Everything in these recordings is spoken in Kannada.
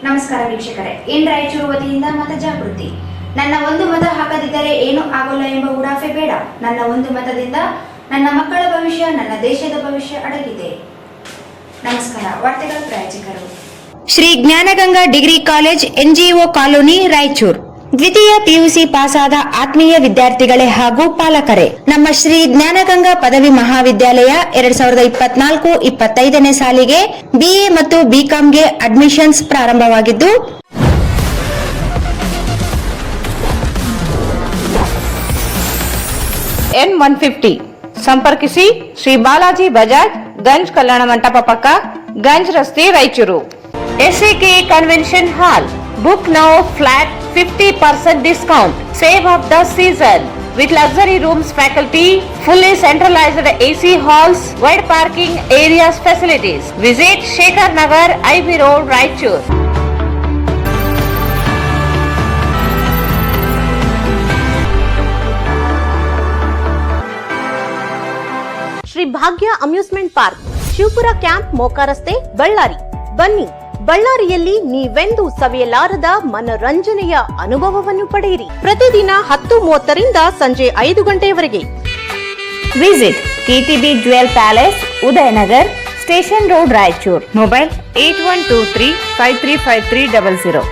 ನಮಸ್ಕಾರ ವೀಕ್ಷಕರೇ, ಏನ್ ರಾಯಚೂರು ವತಿಯಿಂದ ಮತ ಜಾಗೃತಿ. ನನ್ನ ಒಂದು ಮತ ಹಾಕದಿದ್ದರೆ ಏನೂ ಆಗೋಲ್ಲ ಎಂಬ ಉಡಾಫೆ ಬೇಡ. ನನ್ನ ಒಂದು ಮತದಿಂದ ನನ್ನ ಮಕ್ಕಳ ಭವಿಷ್ಯ, ನನ್ನ ದೇಶದ ಭವಿಷ್ಯ ಅಡಗಿದೆ. ನಮಸ್ಕಾರ. ವಾರ್ತೆಗಳ ಪ್ರಾಯೋಜಕರು Shri Jnanaganga degree college, NGO colony, Raichur. ದ್ವಿತೀಯ PUC ಪಾಸಾದ ಆತ್ಮೀಯ ವಿದ್ಯಾರ್ಥಿಗಳೇ ಹಾಗೂ ಪಾಲಕರೇ, ನಮ್ಮ ಶ್ರೀ ಜ್ಞಾನಗಂಗಾ ಪದವಿ ಮಹಾವಿದ್ಯಾಲಯ 2024-25ನೇ ಸಾಲಿಗೆ BA ಮತ್ತು BComಗೆ ಅಡ್ಮಿಷನ್ಸ್ ಪ್ರಾರಂಭವಾಗಿದ್ದು, N150 ಸಂಪರ್ಕಿಸಿ ಶ್ರೀ ಬಾಲಾಜಿ ಬಜಾಜ್, ಗಂಜ್ ಕಲ್ಯಾಣ ಮಂಟಪ ಪಕ್ಕ, ಗಂಜ್ ರಸ್ತೆ, Raichur. SAK convention hall. Book now flat 50% discount. Save of the season with luxury rooms, faculty, fully centralized AC halls, wide parking areas, facilities. Visit Shekhar Nagar, IB Road, Raichur. Shri Bhagya amusement park, Shivapura camp, Moka ರಸ್ತೆ, ಬಳ್ಳಾರಿ. ಬನ್ನಿ, ಬಳ್ಳಾರಿಯಲ್ಲಿ ನೀವೆಂದೂ ಸವಿಯಲಾರದ ಮನರಂಜನೆಯ ಅನುಭವವನ್ನು ಪಡೆಯಿರಿ. ಪ್ರತಿದಿನ 10:30ರಿಂದ ಸಂಜೆ 5 ಗಂಟೆಯವರೆಗೆ. Visit KTB jewel palace, Udayanagar, station road, Raichur. Mobile 8123535300.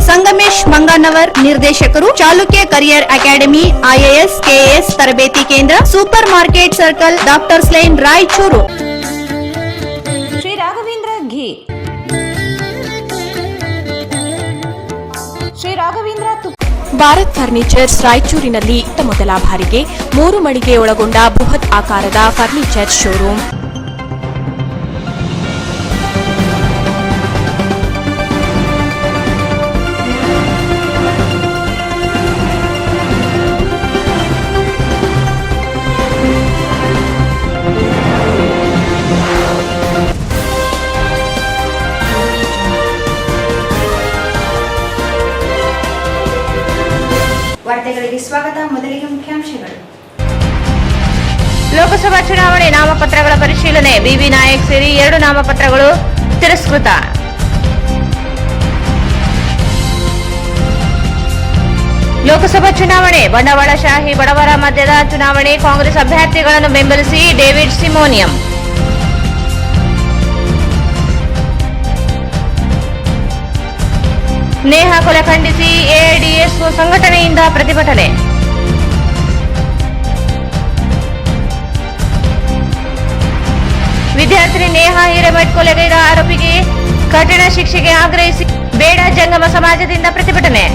Sangamesh Manganavar, ನಿರ್ದೇಶಕರು, Chalukya career academy, IAS KAS ತರಬೇತಿ ಕೇಂದ್ರ, super market circle, doctors line, Raichur. Shri Raghavendra ghee, Shri Raghavendra Bharat furnitures ರಾಯಚೂರಿನಲ್ಲಿ ಮೊದಲ ಬಾರಿಗೆ 3 ಮಳಿಗೆ ಒಳಗೊಂಡ ಬೃಹತ್ ಆಕಾರದ ಫರ್ನಿಚರ್ ಶೋರೂಮ್. ವಾರ್ತೆಗಳಿಗೆ ಸ್ವಾಗತ. ಮೊದಲಿಗೆ ಮುಖ್ಯಾಂಶಗಳು. ಲೋಕಸಭಾ ಚುನಾವಣೆ ನಾಮಪತ್ರಗಳ ಪರಿಶೀಲನೆ. BV ನಾಯಕ್ ಸೇರಿ 2 ನಾಮಪತ್ರಗಳು ತಿರಸ್ಕೃತ. ಲೋಕಸಭಾ ಚುನಾವಣೆ ಬಂಡವಾಳಶಾಹಿ ಬಡವರ ಮಧ್ಯದ ಚುನಾವಣೆ. ಕಾಂಗ್ರೆಸ್ ಅಭ್ಯರ್ಥಿಗಳನ್ನು ಬೆಂಬಲಿಸಿ ಡೇವಿಡ್ ಸಿಮೋನಿಯಂ. ನೇಹಾ ಕೊಲೆ ಖಂಡಿಸಿ AIDS ಸಂಘಟನೆಯಿಂದ ಪ್ರತಿಭಟನೆ. ವಿದ್ಯಾರ್ಥಿನಿ ನೇಹಾ ಹಿರೇಮಠ್ ಕೊಲೆಗೈದ ಆರೋಪಿಗೆ ಕಠಿಣ ಶಿಕ್ಷೆಗೆ ಆಗ್ರಹಿಸಿ ಬೇಡ ಜಂಗಮ ಸಮಾಜದಿಂದ ಪ್ರತಿಭಟನೆ.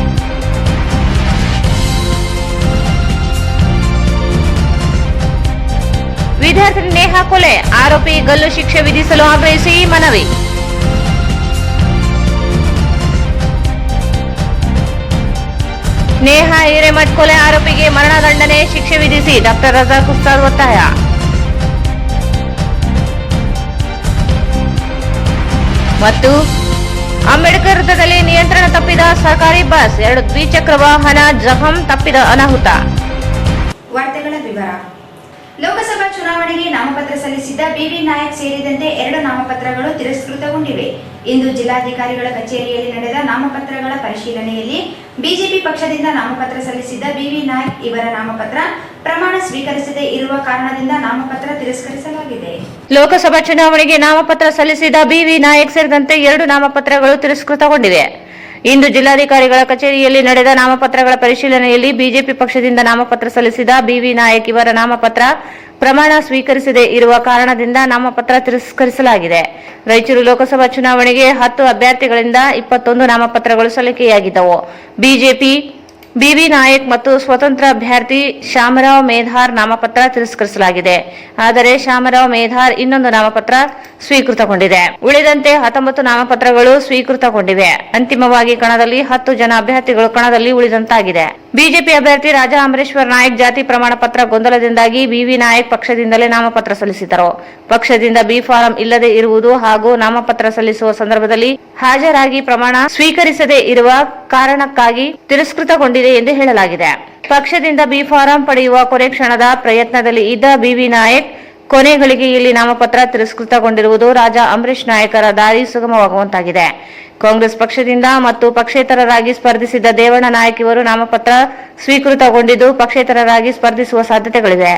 ವಿದ್ಯಾರ್ಥಿನಿ ನೇಹಾ ಕೊಲೆ ಆರೋಪಿ ಗಲ್ಲು ಶಿಕ್ಷೆ ವಿಧಿಸಲು ಆಗ್ರಹಿಸಿ ಮನವಿ. ನೇಹಾ ಹಿರೇಮಠ್ ಕೊಲೆ ಆರೋಪಿಗೆ ಮರಣದಂಡನೆ ಶಿಕ್ಷೆ ವಿಧಿಸಿ ಡಾಕ್ಟರ್ ರಜಾಕ್ ಉಸ್ತಾದ್ ಒತ್ತಾಯ. ಮತ್ತು ಅಂಬೇಡ್ಕರ್ ವೃತ್ತದಲ್ಲಿ ನಿಯಂತ್ರಣ ತಪ್ಪಿದ ಸರ್ಕಾರಿ ಬಸ್, 2 ದ್ವಿಚಕ್ರ ವಾಹನ ಜಖಂ, ತಪ್ಪಿದ ಅನಾಹುತ. ವಾರ್ತೆಗಳ ವಿವರ. ಲೋಕಸಭಾ ಚುನಾವಣೆಗೆ ನಾಮಪತ್ರ ಸಲ್ಲಿಸಿದ್ದ BV ನಾಯಕ್ ಸೇರಿದಂತೆ 2 ನಾಮಪತ್ರಗಳು ತಿರಸ್ಕೃತಗೊಂಡಿವೆ. ಇಂದು ಜಿಲ್ಲಾಧಿಕಾರಿಗಳ ಕಚೇರಿಯಲ್ಲಿ ನಡೆದ ನಾಮಪತ್ರಗಳ ಪರಿಶೀಲನೆಯಲ್ಲಿ ಬಿಜೆಪಿ ಪಕ್ಷದಿಂದ ನಾಮಪತ್ರ ಸಲ್ಲಿಸಿದ್ದ BV ನಾಯಕ್ ಇವರ ನಾಮಪತ್ರ ಪ್ರಮಾಣ ಸ್ವೀಕರಿಸದೇ ಇರುವ ಕಾರಣದಿಂದ ನಾಮಪತ್ರ ತಿರಸ್ಕರಿಸಲಾಗಿದೆ. ಲೋಕಸಭಾ ಚುನಾವಣೆಗೆ ನಾಮಪತ್ರ ಸಲ್ಲಿಸಿದ BV ನಾಯಕ್ ಸೇರಿದಂತೆ 2 ನಾಮಪತ್ರಗಳು ತಿರಸ್ಕೃತಗೊಂಡಿವೆ. ಇಂದು ಜಿಲ್ಲಾಧಿಕಾರಿಗಳ ಕಚೇರಿಯಲ್ಲಿ ನಡೆದ ನಾಮಪತ್ರಗಳ ಪರಿಶೀಲನೆಯಲ್ಲಿ ಬಿಜೆಪಿ ಪಕ್ಷದಿಂದ ನಾಮಪತ್ರ ಸಲ್ಲಿಸಿದ BV ನಾಯಕ್ ಇವರ ನಾಮಪತ್ರ ಪ್ರಮಾಣ ಸ್ವೀಕರಿಸದೇ ಇರುವ ಕಾರಣದಿಂದ ನಾಮಪತ್ರ ತಿರಸ್ಕರಿಸಲಾಗಿದೆ. ರಾಯಚೂರು ಲೋಕಸಭಾ ಚುನಾವಣೆಗೆ 10 ಅಭ್ಯರ್ಥಿಗಳಿಂದ 21 ನಾಮಪತ್ರಗಳು ಸಲ್ಲಿಕೆಯಾಗಿದ್ದವು. ಬಿಜೆಪಿ BV ನಾಯಕ್ ಮತ್ತು ಸ್ವತಂತ್ರ ಅಭ್ಯರ್ಥಿ ಶ್ಯಾಮರಾವ್ ಮೇಧಾರ್ ನಾಮಪತ್ರ ತಿರಸ್ಕರಿಸಲಾಗಿದೆ. ಆದರೆ ಶ್ಯಾಮರಾವ್ ಮೇಧಾರ್ ಇನ್ನೊಂದು ನಾಮಪತ್ರ ಸ್ವೀಕೃತಗೊಂಡಿದೆ. ಉಳಿದಂತೆ 19 ನಾಮಪತ್ರಗಳು ಸ್ವೀಕೃತಗೊಂಡಿವೆ. ಅಂತಿಮವಾಗಿ ಕಣದಲ್ಲಿ 10 ಜನ ಅಭ್ಯರ್ಥಿಗಳು ಕಣದಲ್ಲಿ ಉಳಿದಂತಾಗಿದೆ. ಬಿಜೆಪಿ ಅಭ್ಯರ್ಥಿ ರಾಜಾ ಅಮರೇಶ್ವರ್ ನಾಯಕ್ ಜಾತಿ ಪ್ರಮಾಣ ಪತ್ರ ಗೊಂದಲದಿಂದಾಗಿ BV ನಾಯಕ್ ಪಕ್ಷದಿಂದಲೇ ನಾಮಪತ್ರ ಸಲ್ಲಿಸಿದರು. ಪಕ್ಷದಿಂದ B ಫಾರಂ ಇಲ್ಲದೆ ಇರುವುದು ಹಾಗೂ ನಾಮಪತ್ರ ಸಲ್ಲಿಸುವ ಸಂದರ್ಭದಲ್ಲಿ ಹಾಜರಾಗಿ ಪ್ರಮಾಣ ಸ್ವೀಕರಿಸದೇ ಇರುವ ಕಾರಣಕ್ಕಾಗಿ ತಿರಸ್ಕೃತಗೊಂಡಿದೆ ಎಂದು ಹೇಳಲಾಗಿದೆ. ಪಕ್ಷದಿಂದ B ಫಾರಂ ಪಡೆಯುವ ಕೊನೆ ಕ್ಷಣದ ಪ್ರಯತ್ನದಲ್ಲಿ ಇದ್ದ BV ನಾಯಕ್ ಕೊನೆ ಗಳಿಗೆಯಲ್ಲಿ ನಾಮಪತ್ರ ತಿರಸ್ಕೃತಗೊಂಡಿರುವುದು ರಾಜಾ ಅಂಬರೀಶ್ ನಾಯಕರ ದಾರಿ ಸುಗಮವಾಗುವಂತಾಗಿದೆ. ಕಾಂಗ್ರೆಸ್ ಪಕ್ಷದಿಂದ ಮತ್ತು ಪಕ್ಷೇತರರಾಗಿ ಸ್ಪರ್ಧಿಸಿದ್ದ ದೇವಣ್ಣ ನಾಯಕ್ ಇವರು ನಾಮಪತ್ರ ಸ್ವೀಕೃತಗೊಂಡಿದ್ದು ಪಕ್ಷೇತರರಾಗಿ ಸ್ಪರ್ಧಿಸುವ ಸಾಧ್ಯತೆಗಳಿವೆ.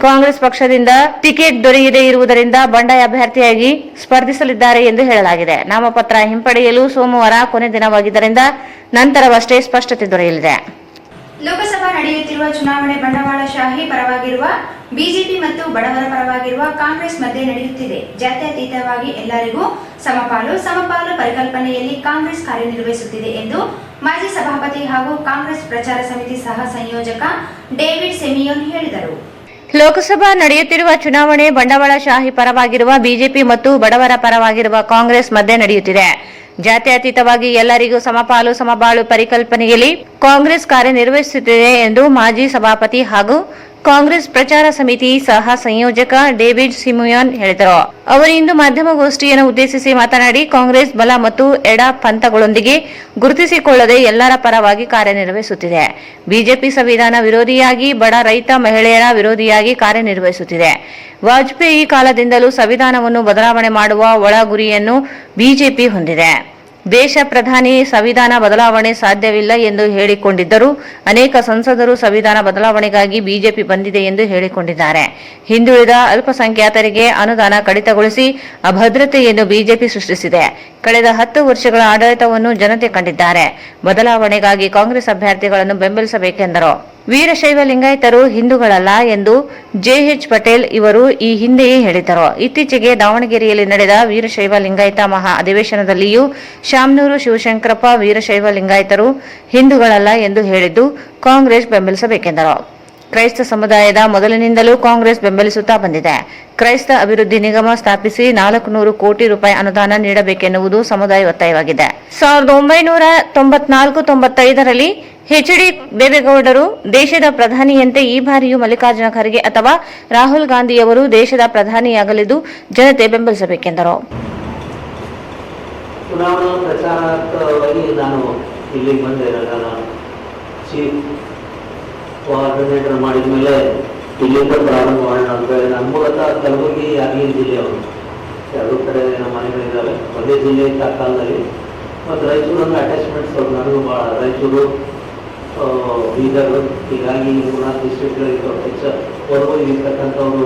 ಕಾಂಗ್ರೆಸ್ ಪಕ್ಷದಿಂದ ಟಿಕೆಟ್ ದೊರೆಯದೇ ಇರುವುದರಿಂದ ಬಂಡಾಯ ಅಭ್ಯರ್ಥಿಯಾಗಿ ಸ್ಪರ್ಧಿಸಲಿದ್ದಾರೆ ಎಂದು ಹೇಳಲಾಗಿದೆ. ನಾಮಪತ್ರ ಹಿಂಪಡೆಯಲು ಸೋಮವಾರ ಕೊನೆ ದಿನವಾಗಿದ್ದರಿಂದ ನಂತರವಷ್ಟೇ ಸ್ಪಷ್ಟತೆ ದೊರೆಯಲಿದೆ. ಲೋಕಸಭಾ ನಡೆಯುತ್ತಿರುವ ಚುನಾವಣೆ ಬಂಡವಾಳಶಾಹಿ ಪರವಾಗಿರುವ ಬಿಜೆಪಿ ಮತ್ತು ಬಡವರ ಪರವಾಗಿರುವ ಕಾಂಗ್ರೆಸ್ ಮಧ್ಯೆ ನಡೆಯುತ್ತಿದೆ. ಜಾತ್ಯತೀತವಾಗಿ ಎಲ್ಲರಿಗೂ ಸಮಪಾಲು ಪರಿಕಲ್ಪನೆಯಲ್ಲಿ ಕಾಂಗ್ರೆಸ್ ಕಾರ್ಯನಿರ್ವಹಿಸುತ್ತಿದೆ ಎಂದು ಮಾಜಿ ಸಭಾಪತಿ ಹಾಗೂ ಕಾಂಗ್ರೆಸ್ ಪ್ರಚಾರ ಸಮಿತಿ ಸಹ ಸಂಯೋಜಕ ಡೇವಿಡ್ ಸೆಮಿಯೋನ್ ಹೇಳಿದರು. ಲೋಕಸಭಾ ನಡೆಯುತ್ತಿರುವ ಚುನಾವಣೆ ಬಂಡವಾಳಶಾಹಿ ಪರವಾಗಿರುವ ಬಿಜೆಪಿ ಮತ್ತು ಬಡವರ ಪರವಾಗಿರುವ ಕಾಂಗ್ರೆಸ್ ಮಧ್ಯೆ ನಡೆಯುತ್ತಿದೆ. ಜಾತ್ಯತೀತವಾಗಿ ಎಲ್ಲರಿಗೂ ಸಮಪಾಲು ಪರಿಕಲ್ಪನೆಯಲ್ಲಿ ಕಾಂಗ್ರೆಸ್ ಕಾರ್ಯನಿರ್ವಹಿಸುತ್ತಿದೆ ಎಂದು ಮಾಜಿ ಸಭಾಪತಿ ಹಾಗೂ ಕಾಂಗ್ರೆಸ್ ಪ್ರಚಾರ ಸಮಿತಿ ಸಹ ಸಂಯೋಜಕ ಡೇವಿಡ್ ಸಿಮಿಯೋನ್ ಹೇಳಿದರು. ಅವರು ಇಂದು ಮಾಧ್ಯಮಗೋಷ್ಠಿಯನ್ನು ಉದ್ದೇಶಿಸಿ ಮಾತನಾಡಿ, ಕಾಂಗ್ರೆಸ್ ಬಲ ಮತ್ತು ಎಡ ಪಂಥಗಳೊಂದಿಗೆ ಗುರುತಿಸಿಕೊಳ್ಳದೆ ಎಲ್ಲರ ಪರವಾಗಿ ಕಾರ್ಯನಿರ್ವಹಿಸುತ್ತಿದೆ. ಬಿಜೆಪಿ ಸಂವಿಧಾನ ವಿರೋಧಿಯಾಗಿ, ಬಡ ರೈತ ಮಹಿಳೆಯರ ವಿರೋಧಿಯಾಗಿ ಕಾರ್ಯನಿರ್ವಹಿಸುತ್ತಿದೆ. ವಾಜಪೇಯಿ ಕಾಲದಿಂದಲೂ ಸಂವಿಧಾನವನ್ನು ಬದಲಾವಣೆ ಮಾಡುವ ಒಳ ಗುರಿಯನ್ನು ಬಿಜೆಪಿ ಹೊಂದಿದೆ. ದೇಶ ಪ್ರಧಾನಿ ಸಂವಿಧಾನ ಬದಲಾವಣೆ ಸಾಧ್ಯವಿಲ್ಲ ಎಂದು ಹೇಳಿಕೊಂಡಿದ್ದರು. ಅನೇಕ ಸಂಸದರು ಸಂವಿಧಾನ ಬದಲಾವಣೆಗಾಗಿ ಬಿಜೆಪಿ ಬಂದಿದೆ ಎಂದು ಹೇಳಿಕೊಂಡಿದ್ದಾರೆ. ಹಿಂದುಳಿದ ಅಲ್ಪಸಂಖ್ಯಾತರಿಗೆ ಅನುದಾನ ಕಡಿತಗೊಳಿಸಿ ಅಭದ್ರತೆಯನ್ನು ಬಿಜೆಪಿ ಸೃಷ್ಟಿಸಿದೆ. ಕಳೆದ 10 ವರ್ಷಗಳ ಆಡಳಿತವನ್ನು ಜನತೆ ಕಂಡಿದ್ದಾರೆ. ಬದಲಾವಣೆಗಾಗಿ ಕಾಂಗ್ರೆಸ್ ಅಭ್ಯರ್ಥಿಗಳನ್ನು ಬೆಂಬಲಿಸಬೇಕೆಂದರು. ವೀರಶೈವ ಲಿಂಗಾಯತರು ಹಿಂದೂಗಳಲ್ಲ ಎಂದು ಜೆಎಚ್ ಪಟೇಲ್ ಇವರು ಈ ಹಿಂದೆಯೇ ಹೇಳಿದ್ದರು. ಇತ್ತೀಚೆಗೆ ದಾವಣಗೆರೆಯಲ್ಲಿ ನಡೆದ ವೀರಶೈವ ಲಿಂಗಾಯತ ಮಹಾ ಅಧಿವೇಶನದಲ್ಲಿಯೂ ಶಾಮನೂರು ಶಿವಶಂಕರಪ್ಪ ವೀರಶೈವ ಲಿಂಗಾಯತರು ಹಿಂದೂಗಳಲ್ಲ ಎಂದು ಹೇಳಿದ್ದು ಕಾಂಗ್ರೆಸ್ ಬೆಂಬಲಿಸಬೇಕೆಂದರು. ಕ್ರೈಸ್ತ ಸಮುದಾಯದ ಮೊದಲಿನಿಂದಲೂ ಕಾಂಗ್ರೆಸ್ ಬೆಂಬಲಿಸುತ್ತಾ ಬಂದಿದೆ. ಕ್ರೈಸ್ತ ಅಭಿವೃದ್ಧಿ ನಿಗಮ ಸ್ಥಾಪಿಸಿ 400 ಕೋಟಿ ರೂಪಾಯಿ ಅನುದಾನ ನೀಡಬೇಕೆನ್ನುವುದು ಸಮುದಾಯ ಒತ್ತಾಯವಾಗಿದೆ. 1994-95ರಲ್ಲಿ ಎಚ್.ಡಿ. ದೇವೇಗೌಡರು ದೇಶದ ಪ್ರಧಾನಿಯಂತೆ ಈ ಬಾರಿಯೂ ಮಲ್ಲಿಕಾರ್ಜುನ ಖರ್ಗೆ ಅಥವಾ ರಾಹುಲ್ ಗಾಂಧಿಯವರು ದೇಶದ ಪ್ರಧಾನಿಯಾಗಲಿದ್ದು ಜನತೆ ಬೆಂಬಲಿಸಬೇಕೆಂದರು. ಚುನಾವಣಾ ಪ್ರಚಾರಕ್ಕಾಗಿ ನಾನು ಇಲ್ಲಿಗೆ ಬಂದೆ. ನಾನು ಚೀಫ್ ಕೋಆರ್ಡಿನೇಟರ್ ಮಾಡಿದ ಮೇಲೆ ಇಲ್ಲಿಂದ ಪ್ರಾರಂಭ ಮಾಡೋಣ ಅಂತೇಳಿ ನನ್ನ ಮೂಲತಃ ಕಲಬುರಗಿ ಯಾದಗಿರಿ ಜಿಲ್ಲೆಯವರು. 2 ಕಡೆ ನಮ್ಮ ಮನೆಗಳಿದ್ದಾವೆ. ಒಂದೇ ಜಿಲ್ಲೆ ಇದ್ದ ಕಾಲದಲ್ಲಿ ಮತ್ತು ರಾಯಚೂರನ್ನು ಅಟ್ಯಾಚ್ಮೆಂಟ್ ಸ್ವಲ್ಪ ನನಗೂ ಭಾಳ ರಾಯಚೂರು ಬೀದರ್ ಹೀಗಾಗಿ 3-4 ಡಿಸ್ಟ್ರಿಕ್ಟ್ಗಳಿದ್ದು ಹೆಚ್ಚು ಇರ್ತಕ್ಕಂಥವರು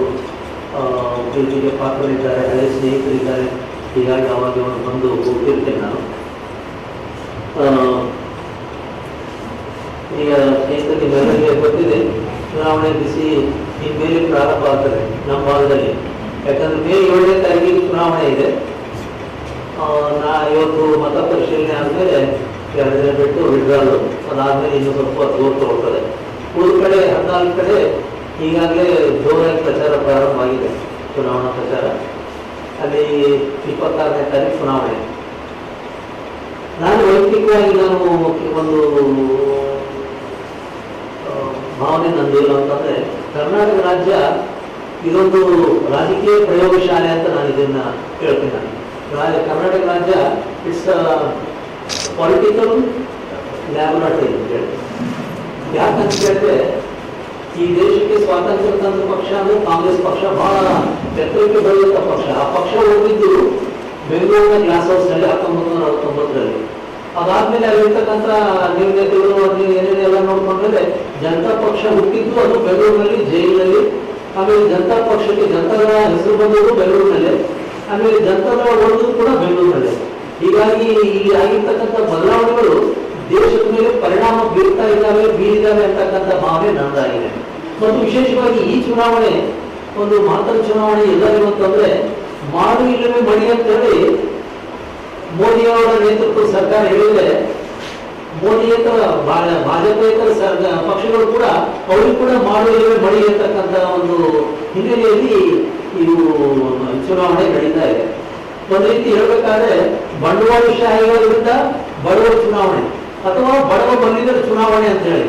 ಪ್ರೀತಿಗೆ ಪಾತ್ರರಿದ್ದಾರೆ, ಹಳೆ ಸ್ನೇಹಿತರಿದ್ದಾರೆ. ಹೀಗಾಗಿ ಅವಾಗ ಅವರು ಬಂದು ಹೋಗ್ತಿರ್ತೇನೆ ನಾನು. ಈಗ ಸ್ನೇಹಿತರಿಗೆ ಮೇಲೆಗೆ ಗೊತ್ತಿದೆ, ಚುನಾವಣೆ ಬಿಸಿ ಇನ್ಮೇಲೆ ಪ್ರಾರಂಭ ಆಗ್ತದೆ ನಮ್ಮ ಭಾಗದಲ್ಲಿ. ಯಾಕಂದ್ರೆ ಮೇ 7ನೇ ತಾರೀಕಿಗೆ ಚುನಾವಣೆ ಇದೆ. ಇವತ್ತು ಮತ ಪರಿಶೀಲನೆ ಆದಮೇಲೆ 2 ದಿನ ಬಿಟ್ಟು ವಿಡ್ರಾಲು, ಅದಾದಮೇಲೆ ಇನ್ನೂ ಸ್ವಲ್ಪ ಜೋರು ತಗೊಳ್ತದೆ. ಉಳಿದ ಕಡೆ 14 ಕಡೆ ಈಗಾಗಲೇ ಜೋರಾಗಿ ಪ್ರಚಾರ ಪ್ರಾರಂಭ ಆಗಿದೆ. ಚುನಾವಣಾ ಪ್ರಚಾರ ಅಲ್ಲಿ 26ನೇ ತಾರೀಕು ಚುನಾವಣೆ. ನಾನು ವೈಯಕ್ತಿಕವಾಗಿ ಒಂದು ಭಾವನೆ ನಂದೇನು ಅಂತಂದರೆ, ಕರ್ನಾಟಕ ರಾಜ್ಯ ಇದೊಂದು ರಾಜಕೀಯ ಪ್ರಯೋಗಶಾಲೆ ಅಂತ ನಾನು ಇದನ್ನು ಹೇಳ್ತೀನಿ. ಕರ್ನಾಟಕ ರಾಜ್ಯ ಇಟ್ಸ್ ಪೊಲಿಟಿಕಲ್ ಲ್ಯಾಬೊರೇಟರಿ ಅಂತ ಹೇಳ್ತೀನಿ. ಯಾಕಂತ ಹೇಳಿದ್ರೆ, ಈ ದೇಶಕ್ಕೆ ಸ್ವಾತಂತ್ರ್ಯ ತಂದ ಪಕ್ಷ ಅಂದರೆ ಕಾಂಗ್ರೆಸ್ ಪಕ್ಷ ಬಹಳ ಎತ್ತರಕ್ಕೆ ಬೆಳೆಯುವಂಥ ಪಕ್ಷ. ಆ ಪಕ್ಷ ಹೋಗಿದ್ದು ಬೆಂಗಳೂರಿನ ಗ್ಲಾಸ್ ಹೌಸ್ನಲ್ಲಿ 1969ರಲ್ಲಿ. ಅದಾದ್ಮೇಲೆ ಅಲ್ಲಿರ್ತಕ್ಕಂಥ ನಿರ್ಣಯಗಳು ಏನೇನೆಲ್ಲ ನೋಡ್ಕೊಂಡ್ರೆ ಜನತಾ ಪಕ್ಷ ಹುಟ್ಟಿದ್ದು ಅದು ಬೆಂಗಳೂರಿನಲ್ಲಿ, ಜೈಲಿನಲ್ಲಿ. ಆಮೇಲೆ ಜನತಾ ಪಕ್ಷಕ್ಕೆ ಜನತಾದಳ ಹೆಸರು ಬಂದವರು ಬೆಂಗಳೂರಿನಲ್ಲೇ, ಆಮೇಲೆ ಜನತಾದಳ ಓಡೋದು ಕೂಡ ಬೆಂಗಳೂರಿನಲ್ಲೇ. ಹೀಗಾಗಿ ಇಲ್ಲಿ ಆಗಿರ್ತಕ್ಕಂಥ ಬದಲಾವಣೆಗಳು ದೇಶದ ಮೇಲೆ ಪರಿಣಾಮ ಬೀರಿದ್ದಾವೆ ಅಂತಕ್ಕಂಥ ಭಾವನೆ ನನ್ನದಾಗಿದೆ. ಮತ್ತು ವಿಶೇಷವಾಗಿ ಈ ಚುನಾವಣೆ ಒಂದು ಮಹತ್ವದ ಚುನಾವಣೆ. ಎಲ್ಲರಿಗೂ ಅಂತಂದ್ರೆ ಮಾಡು ಇಲ್ಲವೇ ಮಡಿ ಅಂತ ಹೇಳಿ ಮೋದಿಯವರ ನೇತೃತ್ವದ ಸರ್ಕಾರ ಹೇಳಿದ್ರೆ, ಮೋದಿಯೇತರ ಭಾಜಪೇತರ ಪಕ್ಷಗಳು ಕೂಡ ಅವ್ರಿಗೂ ಕೂಡ ಮಾಡು ಇಲ್ಲವೇ ಮಡಿ ಅಂತಕ್ಕಂಥ ಒಂದು ಹಿನ್ನೆಲೆಯಲ್ಲಿ ಇದು ಚುನಾವಣೆ ನಡೀತಾ ಇದೆ. ಒಂದು ರೀತಿ ಹೇಳ್ಬೇಕಾದ್ರೆ ಬಂಡವಾಳಶಾಹಿಗಳ ವಿರುದ್ಧ ಬಡವರ ಚುನಾವಣೆ ಅಥವಾ ಬಡವ ಬಂದಿದ್ದರ ಚುನಾವಣೆ ಅಂತ ಹೇಳಿ.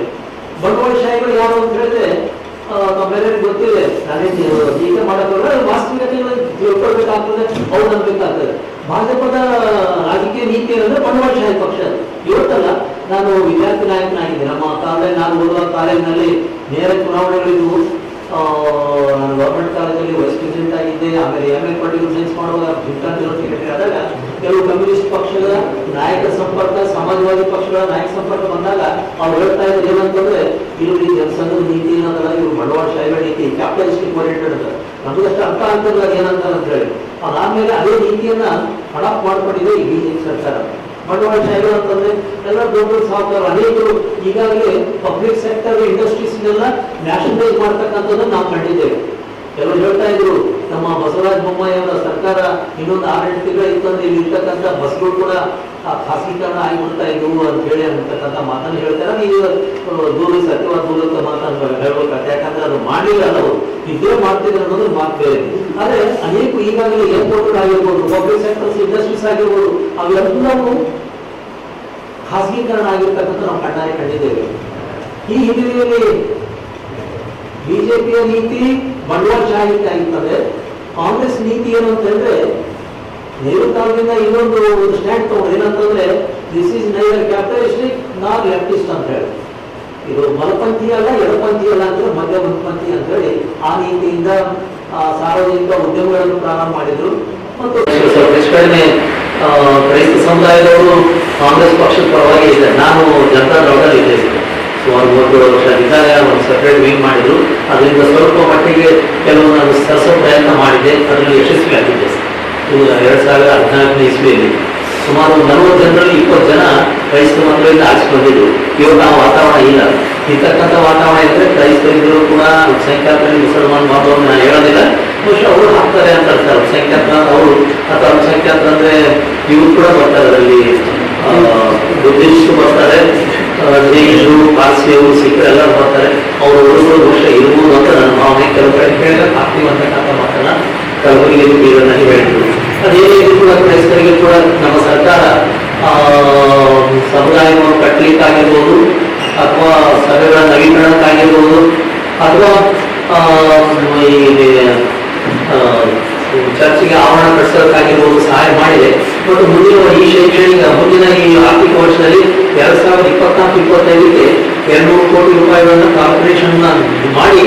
ಬಂಡವಾಳಶಾಹಿಗಳು ಯಾರು ಅಂತ ಹೇಳಿದ್ರೆ ನಮ್ಮೆಲ್ಲರಿಗೂ ಗೊತ್ತಿದೆ. ನಾನೇ ಟೀಕೆ ಮಾಡೋದ್ರ ವಾಸ್ತವಿಕತೆಗಳನ್ನು ತಿಳ್ಕೊಳ್ಬೇಕಾಗ್ತದೆ, ಅವ್ರು ಅನ್ಬೇಕಾಗ್ತದೆ. ಭಾಜಪದ ರಾಜಕೀಯ ನೀತಿ ಏನಂದ್ರೆ ಬಂಡವಾಳಶಾಹಿ ಪಕ್ಷ. ಇವತ್ತಲ್ಲ, ನಾನು ವಿದ್ಯಾರ್ಥಿ ನಾಯಕನಾಗಿದ್ದೆ. ನಮ್ಮ ಕಾಲೇಜ್, ನಾನು ಓದುವ ಕಾಲೇಜಿನಲ್ಲಿ ನೇರ ಚುನಾವಣೆಗಳಿದ್ವು. ನಾನು ಗೌರ್ಮೆಂಟ್ ಕಾಲೇಜಲ್ಲಿ ಅಲ್ಲಿ ವೈಸ್ ಪ್ರೆಸಿಡೆಂಟ್ ಆಗಿದ್ದೆ. ಆಮೇಲೆ MA ಪೊಲಿಟಿಕಲ್ ಸೈನ್ಸ್ ಮಾಡುವಾಗ ಜಿಲ್ಲಾಂತರ ಸೆಕ್ರೆಟರಿ ಆದಾಗ ಕೆಲವು ಕಮ್ಯುನಿಸ್ಟ್ ಪಕ್ಷದ ನಾಯಕ ಸಂಪರ್ಕ, ಸಮಾಜವಾದಿ ಪಕ್ಷಗಳ ನಾಯಕ ಸಂಪರ್ಕ ಬಂದಾಗ ಅವ್ರು ಹೇಳ್ತಾ ಇದ್ರು ಏನಂತಂದ್ರೆ, ಇವರು ಈ ಜನಸಂಘದ ನೀತಿ ಏನಂದ್ರೆ ಇವರು ಬಂಡವಾಳಶಾಹಿಗಳ ನೀತಿ, ಕ್ಯಾಪಿಟಲಿಸ್ಟಿಕ್ ಓರಿಯೆಂಟೆಡ್ ಅಂತ ನಮಗಷ್ಟು ಅರ್ಥ ಆಗ್ತಿರಲ್ಲ ಏನಂತಾರೆ ಅಂತ ಹೇಳಿ. ಅದಾದ್ಮೇಲೆ ಅದೇ ನೀತಿಯನ್ನ ಅಡಾಪ್ಟ್ ಮಾಡ್ಕೊಂಡಿದೆ ಈ BJP ಸರ್ಕಾರ. ಬಂಡವಾಳಶಾಹಿಗಳು ಅಂತಂದ್ರೆ ಎಲ್ಲ ದೊಡ್ಡ ಸಾಹುಕಾರ ಅನೇಕರು ಈಗಾಗಲೇ ಪಬ್ಲಿಕ್ ಸೆಕ್ಟರ್ ಇಂಡಸ್ಟ್ರೀಸ್ನೆಲ್ಲ ನ್ಯಾಷನಲೈಸ್ ಮಾಡ್ತಕ್ಕಂಥದ್ದನ್ನು ನಾವು ಕಂಡಿದ್ದೇವೆ. ಕೆಲವರು ಹೇಳ್ತಾ ಇದ್ರು, ನಮ್ಮ ಬಸವರಾಜ ಬೊಮ್ಮಾಯಿ ಅವರ ಸರ್ಕಾರ ಇನ್ನೊಂದು 6-8 ತಿಂಗಳು ಇತ್ತಂದ್ರೆ ಇಲ್ಲಿ ಇರ್ತಕ್ಕಂಥ ಬಸ್ಗಳು ಕೂಡ ಖಾಸಗೀಕರಣ ಆಗಿಬಿಡ್ತಾ ಇದ್ವು ಅಂತ ಹೇಳಿ ಅಂತಕ್ಕಂಥ ಮಾತನ್ನು ಹೇಳ್ತಾರೆ. ನೀವು ದೂರ ಸತ್ಯವಾದ ದೂರದ ಮಾತನ್ನು ಹೇಳ್ಬೇಕಾಗ್ತದೆ, ಯಾಕಂದ್ರೆ ಅದು ಮಾಡಲಿಲ್ಲ ಅಲ್ಲವರು ಇದೇ ಮಾಡ್ತಿದ್ರು ಅನ್ನೋದು ಮಾತು ಬೇರೆ. ಆದ್ರೆ ಅನೇಕ ಈಗಾಗಲೇ ಏರ್ಪೋರ್ಟ್ ಆಗಿರ್ಬೋದು, ಪಬ್ಲಿಕ್ ಸೆಕ್ಟರ್ಸ್ ಇಂಡಸ್ಟ್ರೀಸ್ ಆಗಿರ್ಬೋದು, ಅವೆಲ್ಲವೂ ಖಾಸಗೀಕರಣ ಆಗಿರ್ತಕ್ಕಂಥ ನಾವು ಕಣ್ಣಾರೆ ಕಂಡಿದ್ದೇವೆ. ಈ ಹಿನ್ನೆಲೆಯಲ್ಲಿ ಬಿಜೆಪಿಯ ನೀತಿ ಬಂಡವಾಳಶಾಹಿತ್ಯ ಆಗಿರ್ತದೆ. ಕಾಂಗ್ರೆಸ್ ನೀತಿ ಏನು ಅಂತಂದ್ರೆ ನಿರುತ್ತಾಗದಿಂದ ಇನ್ನೊಂದು ಸ್ಟ್ಯಾಂಡ್ ತಗೊಂಡು ಏನಂತಂದ್ರೆ, ದಿಸ್ ಈಸ್ ನೈದರ್ ಕ್ಯಾಪಿಟಲಿಸ್ಟಿಕ್ ನಾರ್ ಲೆಫ್ಟಿಸ್ಟ್ ಅಂತ ಹೇಳಿ, ಇದು ಬಲಪಂಥಿ ಅಲ್ಲ ಎಡಪಂಥಿ ಅಲ್ಲ ಅಂದ್ರೆ ಮಧ್ಯಪಂಥಿ ಅಂತ ಹೇಳಿ ಆ ನೀತಿಯಿಂದ ಸಾರ್ವಜನಿಕ ಉದ್ಯಮಗಳನ್ನು ಪ್ರಾರಂಭ ಮಾಡಿದ್ರು. ಮತ್ತು ಕಡಿಮೆ ಕ್ರೈಸ್ತ ಸಮುದಾಯದವರು ಕಾಂಗ್ರೆಸ್ ಪಕ್ಷದ ಪರವಾಗಿ ಇದೆ. ನಾನು ಜನತಾ ದಳದಲ್ಲಿ ಇದ್ದೆ, ಸುಮಾರು 3 ವರ್ಷ ಇದ್ದಾಗ ಒಂದು ಸೆಪರೇಟ್ ವಿಂಗ್ ಮಾಡಿದ್ರು. ಅದರಿಂದ ಸ್ವಲ್ಪ ಮಟ್ಟಿಗೆ ಕೆಲವು ನಾನು ಸರಸ ಪ್ರಯತ್ನ ಮಾಡಿದ್ದೆ, ಅದರಲ್ಲಿ ಯಶಸ್ವಿ ಆಗಿದ್ದೆ. 2014ನೇ ಇಸ್ವಿಯಲ್ಲಿ ಸುಮಾರು 40 ಜನರಲ್ಲಿ 20 ಜನ ಕ್ರೈಸ್ತ ಮಕ್ಕಳಿಂದ ಆಚೆ ಬಂದಿದ್ರು. ಇವಾಗ ಆ ವಾತಾವರಣ ಇಲ್ಲ. ಇರ್ತಕ್ಕಂಥ ವಾತಾವರಣ ಇದ್ರೆ ಕ್ರೈಸ್ತರಿದ್ರು ಕೂಡ ಅಲ್ಪಸಂಖ್ಯಾತರಲ್ಲಿ ಮುಸಲ್ಮಾನ್ ಬಾಂಧವರು ನಾನು ಹೇಳೋದಿಲ್ಲ, ಬಹುಶಃ ಅವರು ಹಾಕ್ತಾರೆ ಅಂತ ಹೇಳ್ತಾರೆ. ಅಲ್ಪಸಂಖ್ಯಾತ ಅವರು ಅಥವಾ ಅಲ್ಪಸಂಖ್ಯಾತ ಅಂದ್ರೆ ಇವರು ಕೂಡ ಬರ್ತಾರೆ, ಅದರಲ್ಲಿ ಬುದ್ಧಿಸ್ಟು ಬರ್ತಾರೆ, ಜೈನರು, ಪಾರ್ಸಿಯವರು, ಸಿಖ್ರು ಎಲ್ಲರೂ ಬರ್ತಾರೆ. ಅವರು ಹುಡುಗರು ಬಹುಶಃ ಇರ್ಬೋದು ಅಂತ ನನ್ನ ಭಾವನೆ. ಕೆಲವು ಕಡೆ ಕೇಳಿದ್ರೆ ಆಗ್ತೀವಿ ಅಂತಕ್ಕಂಥ ಮಾತನ್ನ ಕಲಬುರಗಿಯಲ್ಲಿ ಬೀರನಲ್ಲಿ ಹೇಳಿದ್ರು. ಅದೇನೇ ಕೂಡ ಕ್ರೈಸ್ತರಿಗೆ ಕೂಡ ನಮ್ಮ ಸರ್ಕಾರ ಸಮುದಾಯವನ್ನು ಕಟ್ಟಲಿಕ್ಕಾಗಿರ್ಬೋದು, ಅಥವಾ ಸಭೆಗಳ ನವೀಕರಣಕ್ಕಾಗಿರ್ಬೋದು, ಅಥವಾ ಈ ಚರ್ಚಿಗೆ ಆವರಣ ಕಟ್ಟಿಸೋದಕ್ಕಾಗಿರ್ಬೋದು ಸಹಾಯ ಮಾಡಿದೆ. ಮತ್ತು ಮುಂದಿನ ಮುಂದಿನ ಈ ಆರ್ಥಿಕ ವರ್ಷದಲ್ಲಿ 2024-25ಕ್ಕೆ 200 ಕೋಟಿ ರೂಪಾಯಿಗಳನ್ನು ಕಾರ್ಪೊರೇಷನ್ ಮಾಡಿ.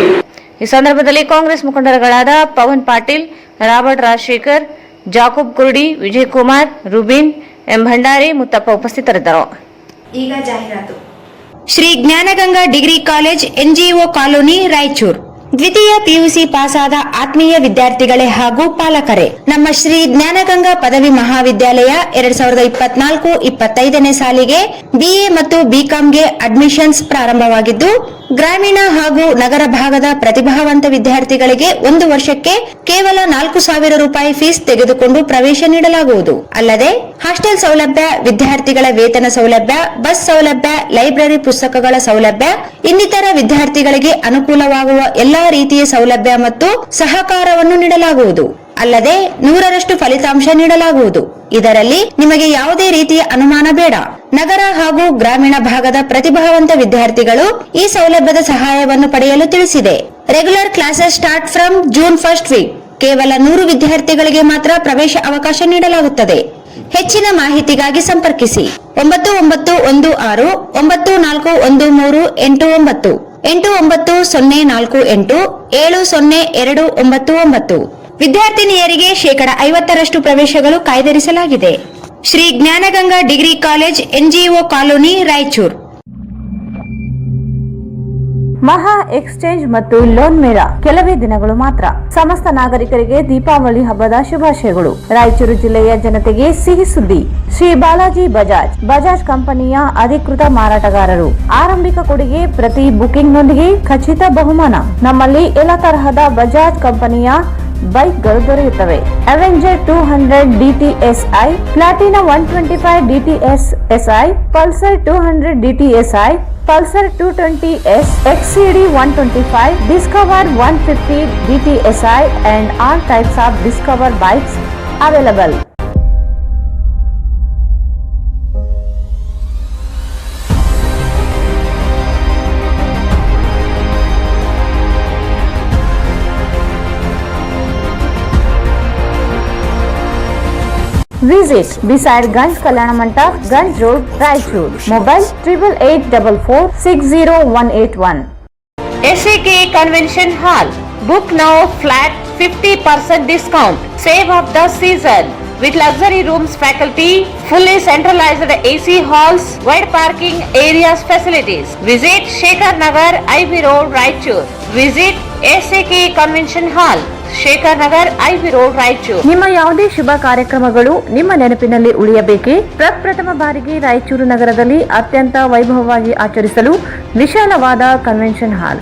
ಈ ಸಂದರ್ಭದಲ್ಲಿ ಕಾಂಗ್ರೆಸ್ ಮುಖಂಡರುಗಳಾದ Pavan Patil, Robert Rajashekar, Jacob Kurdi, Vijay Kumar, Rubin, M Bhandari, Muttappa ಉಪಸ್ಥಿತರಿದ್ದರು. ಈಗ ಜಾಹೀರಾತು. Shri Jnanaganga degree college NGO colony Raichur. ದ್ವಿತೀಯ PUC ಪಾಸಾದ ಆತ್ಮೀಯ ವಿದ್ಯಾರ್ಥಿಗಳೇ ಹಾಗೂ ಪಾಲಕರೇ, ನಮ್ಮ ಶ್ರೀ ಜ್ಞಾನಗಂಗಾ ಪದವಿ ಮಹಾವಿದ್ಯಾಲಯ 2024-25ನೇ ಸಾಲಿಗೆ BA ಮತ್ತು BComಗೆ ಅಡ್ಮಿಷನ್ಸ್ ಪ್ರಾರಂಭವಾಗಿದ್ದು, ಗ್ರಾಮೀಣ ಹಾಗೂ ನಗರ ಭಾಗದ ಪ್ರತಿಭಾವಂತ ವಿದ್ಯಾರ್ಥಿಗಳಿಗೆ 1 ವರ್ಷಕ್ಕೆ ಕೇವಲ 4,000 ರೂಪಾಯಿ ಫೀಸ್ ತೆಗೆದುಕೊಂಡು ಪ್ರವೇಶ ನೀಡಲಾಗುವುದು. ಅಲ್ಲದೆ ಹಾಸ್ಟೆಲ್ ಸೌಲಭ್ಯ, ವಿದ್ಯಾರ್ಥಿಗಳ ವೇತನ ಸೌಲಭ್ಯ, ಬಸ್ ಸೌಲಭ್ಯ, ಲೈಬ್ರರಿ ಪುಸ್ತಕಗಳ ಸೌಲಭ್ಯ, ಇನ್ನಿತರ ವಿದ್ಯಾರ್ಥಿಗಳಿಗೆ ಅನುಕೂಲವಾಗುವ ಎಲ್ಲಾ ರೀತಿಯ ಸೌಲಭ್ಯ ಮತ್ತು ಸಹಕಾರವನ್ನು ನೀಡಲಾಗುವುದು. ಅಲ್ಲದೆ 100ರಷ್ಟು ಫಲಿತಾಂಶ ನೀಡಲಾಗುವುದು. ಇದರಲ್ಲಿ ನಿಮಗೆ ಯಾವುದೇ ರೀತಿಯ ಅನುಮಾನ ಬೇಡ. ನಗರ ಹಾಗೂ ಗ್ರಾಮೀಣ ಭಾಗದ ಪ್ರತಿಭಾವಂತ ವಿದ್ಯಾರ್ಥಿಗಳು ಈ ಸೌಲಭ್ಯದ ಸಹಾಯವನ್ನು ಪಡೆಯಲು ತಿಳಿಸಿದೆ. Regular classes start from June 1st week. ಕೇವಲ 100 ವಿದ್ಯಾರ್ಥಿಗಳಿಗೆ ಮಾತ್ರ ಪ್ರವೇಶ ಅವಕಾಶ ನೀಡಲಾಗುತ್ತದೆ. ಹೆಚ್ಚಿನ ಮಾಹಿತಿಗಾಗಿ ಸಂಪರ್ಕಿಸಿ 9916 941389 8904 702999. ವಿದ್ಯಾರ್ಥಿನಿಯರಿಗೆ 50% ಪ್ರವೇಶಗಳು ಕಾಯ್ದಿರಿಸಲಾಗಿದೆ. Shri Jnanaganga degree college NGO colony Raichur. ಮಹಾ ಎಕ್ಸ್ಚೇಂಜ್ ಮತ್ತು ಲೋನ್ ಮೇಳ ಕೆಲವೇ ದಿನಗಳು ಮಾತ್ರ. ಸಮಸ್ತ ನಾಗರಿಕರಿಗೆ ದೀಪಾವಳಿ ಹಬ್ಬದ ಶುಭಾಶಯಗಳು. ರಾಯಚೂರು ಜಿಲ್ಲೆಯ ಜನತೆಗೆ ಸಿಹಿ ಸುದ್ದಿ. ಶ್ರೀ ಬಾಲಾಜಿ ಬಜಾಜ್ ಕಂಪನಿಯ ಅಧಿಕೃತ ಮಾರಾಟಗಾರರು. ಆರಂಭಿಕ ಕೊಡುಗೆ ಪ್ರತಿ ಬುಕಿಂಗ್ನೊಂದಿಗೆ ಖಚಿತ ಬಹುಮಾನ. ನಮ್ಮಲ್ಲಿ ಎಲ್ಲ ತರಹದ ಬಜಾಜ್ ಕಂಪನಿಯ ಬೈಕ್ಗಳು ದೊರೆಯುತ್ತವೆ. Avenger 200 DTSI, Platina 125 DTSI, Pulsar 200 DTSI, Pulsar 220S, XCD 125, Discover 150 DTSI and all types of Discover bikes available. Visit beside Ganj Kalyana Mandap, Ganj Road, Raichur. Mobile 8884460181. SAK Convention Hall. Book now. Flat 50% discount. Save of the season. With luxury rooms, faculty, fully centralized AC halls, wide parking areas facilities. Visit Shekhar Nagar, IB Road, Raichur. Visit SAK Convention Hall, Shekhar Nagar, IB Road, Raichur. ನಿಮ್ಮ ಯಾವುದೇ ಶುಭ ಕಾರ್ಯಕ್ರಮಗಳು ನಿಮ್ಮ ನೆನಪಿನಲ್ಲಿ ಉಳಿಯಬೇಕೇ? ಪ್ರಪ್ರಥಮ ಬಾರಿಗೆ ರಾಯಚೂರು ನಗರದಲ್ಲಿ ಅತ್ಯಂತ ವೈಭವವಾಗಿ ಆಚರಿಸಲು ವಿಶಾಲವಾದ ಕನ್ವೆನ್ಷನ್ ಹಾಲ್,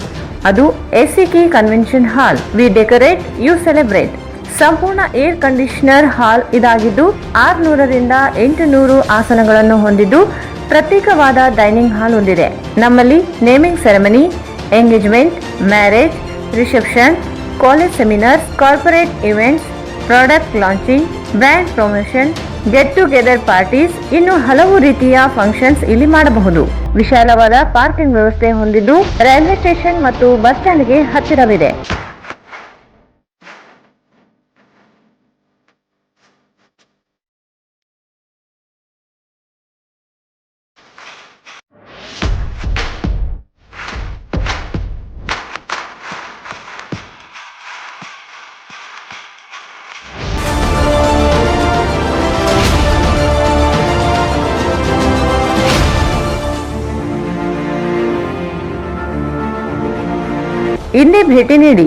ಅದು SAK convention hall. We decorate, you celebrate. ಸಂಪೂರ್ಣ ಏರ್ ಕಂಡೀಷನರ್ ಹಾಲ್ ಇದಾಗಿದ್ದು 600 ರಿಂದ 800 ಆಸನಗಳನ್ನು ಹೊಂದಿದ್ದು ಪ್ರತ್ಯೇಕವಾದ ಡೈನಿಂಗ್ ಹಾಲ್ ಹೊಂದಿದೆ. ನಮ್ಮಲ್ಲಿ naming ceremony, engagement, marriage, reception, college seminars, corporate events, product launching, brand promotion, get together parties, ಇನ್ನು ಹಲವು ರೀತಿಯ ಫಂಕ್ಷನ್ಸ್ ಇಲ್ಲಿ ಮಾಡಬಹುದು. ವಿಶಾಲವಾದ ಪಾರ್ಕಿಂಗ್ ವ್ಯವಸ್ಥೆ ಹೊಂದಿದ್ದು ರೈಲ್ವೆ ಸ್ಟೇಷನ್ ಮತ್ತು ಬಸ್ ಸ್ಟ್ಯಾಂಡ್ಗೆ ಹತ್ತಿರವಿದೆ. ಇಂದೇ ಭೇಟಿ ನೀಡಿ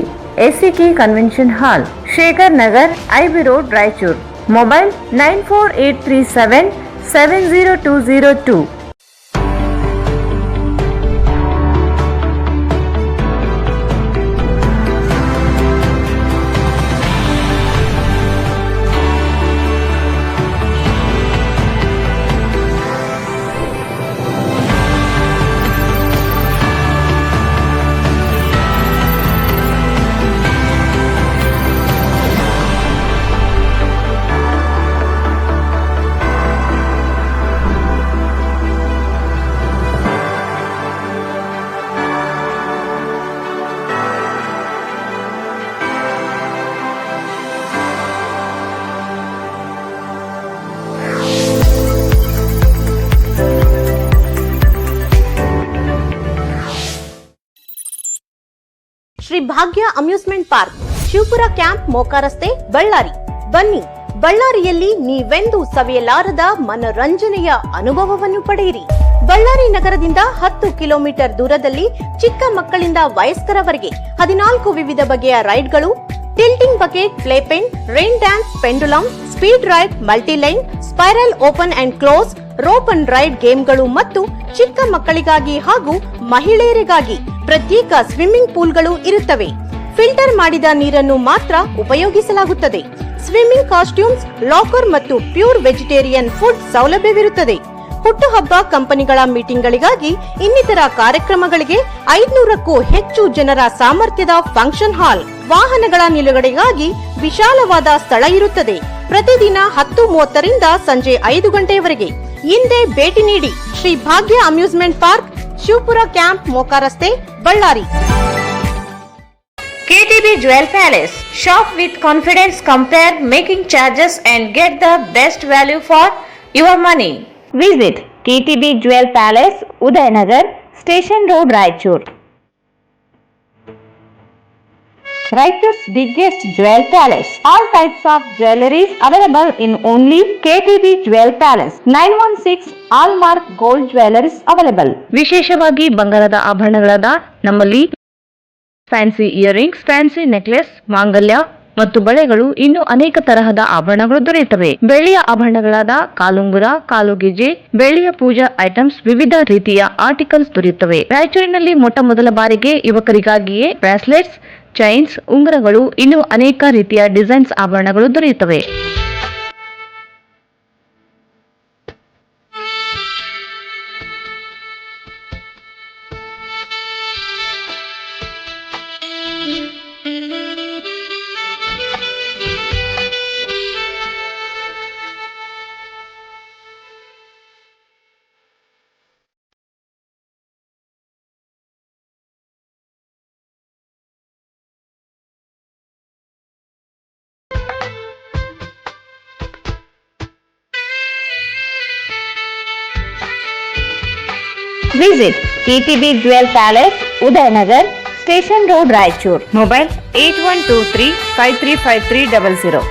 SAK ಕನ್ವೆನ್ಷನ್ ಹಾಲ್, Shekhar Nagar, IB road, Raichur. Mobile 9483770202. Shri ಭಾಗ್ಯ amusement park, Shivapura camp, Moka ರಸ್ತೆ, ಬಳ್ಳಾರಿ. ಬನ್ನಿ, ಬಳ್ಳಾರಿಯಲ್ಲಿ ನೀವೆಂದೂ ಸವಿಯಲಾರದ ಮನರಂಜನೆಯ ಅನುಭವವನ್ನು ಪಡೆಯಿರಿ. ಬಳ್ಳಾರಿ ನಗರದಿಂದ 10 ಕಿಲೋಮೀಟರ್ ದೂರದಲ್ಲಿ ಚಿಕ್ಕ ಮಕ್ಕಳಿಂದ ವಯಸ್ಕರವರೆಗೆ 14 ವಿವಿಧ ಬಗೆಯ ರೈಡ್ಗಳು, tilting bucket, play pen, rain dance, pendulum, speed ride, multiline, spiral open and close, rope and ride ಗೇಮ್ಗಳು ಮತ್ತು ಚಿಕ್ಕ ಮಕ್ಕಳಿಗಾಗಿ ಹಾಗೂ ಮಹಿಳೆಯರಿಗಾಗಿ ಪ್ರತ್ಯೇಕ ಸ್ವಿಮ್ಮಿಂಗ್ ಪೂಲ್ಗಳು ಇರುತ್ತವೆ. ಫಿಲ್ಟರ್ ಮಾಡಿದ ನೀರನ್ನು ಮಾತ್ರ ಉಪಯೋಗಿಸಲಾಗುತ್ತದೆ. ಸ್ವಿಮ್ಮಿಂಗ್ ಕಾಸ್ಟ್ಯೂಮ್ಸ್, ಲಾಕರ್ ಮತ್ತು ಪ್ಯೂರ್ ವೆಜಿಟೇರಿಯನ್ ಫುಡ್ ಸೌಲಭ್ಯವಿರುತ್ತದೆ. ಹುಟ್ಟುಹಬ್ಬ, ಕಂಪನಿಗಳ ಮೀಟಿಂಗ್ಗಳಿಗಾಗಿ ಇನ್ನಿತರ ಕಾರ್ಯಕ್ರಮಗಳಿಗೆ 500ಕ್ಕೂ ಹೆಚ್ಚು ಜನರ ಸಾಮರ್ಥ್ಯದ ಫಂಕ್ಷನ್ ಹಾಲ್, ವಾಹನಗಳ ನಿಲುಗಡೆಗಾಗಿ ವಿಶಾಲವಾದ ಸ್ಥಳ ಇರುತ್ತದೆ. ಪ್ರತಿದಿನ 10:30 ರಿಂದ ಸಂಜೆ 5 ಗಂಟೆಯವರೆಗೆ. ಹಿಂದೆ ಭೇಟಿ ನೀಡಿ. ಶ್ರೀ ಭಾಗ್ಯ amusement park, Shivapura camp, Moka ರಸ್ತೆ, Ballari. KTB Jewel Palace. Shop with confidence, compare making charges and get the best value for your money. Visit KTB Jewel Palace, Udayanagar, Station Road, Raichur. Raichur's biggest jewel palace. All types of jewelries available in only KTB Jewel Palace. 916 Hallmark Gold Jewelries available. ವಿಶೇಷವಾಗಿ ಬಂಗಾರದ ಆಭರಣಗಳಾದ ನಮ್ಮಲ್ಲಿ ಫ್ಯಾನ್ಸಿ ಇಯರಿಂಗ್ಸ್, ಫ್ಯಾನ್ಸಿ ನೆಕ್ಲೆಸ್, ಮಾಂಗಲ್ಯ ಮತ್ತು ಬಳೆಗಳು, ಇನ್ನು ಅನೇಕ ತರಹದ ಆಭರಣಗಳು ದೊರೆಯುತ್ತವೆ. ಬೆಳ್ಳಿಯ ಆಭರಣಗಳಾದ ಕಾಲುಂಗುರ, ಕಾಲುಗೆಜೆ, ಬೆಳ್ಳಿಯ ಪೂಜಾ ಐಟಮ್ಸ್, ವಿವಿಧ ರೀತಿಯ ಆರ್ಟಿಕಲ್ಸ್ ದೊರೆಯುತ್ತವೆ. ರಾಯಚೂರಿನಲ್ಲಿ ಮೊಟ್ಟ ಮೊದಲ ಬಾರಿಗೆ ಯುವಕರಿಗಾಗಿಯೇ ಬ್ರಾಸ್ಲೆಟ್ಸ್, ಚೈನ್ಸ್, ಉಂಗುರಗಳು, ಇನ್ನು ಅನೇಕ ರೀತಿಯ ಡಿಸೈನ್ಸ್ ಆಭರಣಗಳು ದೊರೆಯುತ್ತವೆ. Visit KTB Jewel Palace, Udayanagar, Station Road, Raichur. Mobile 8123535300.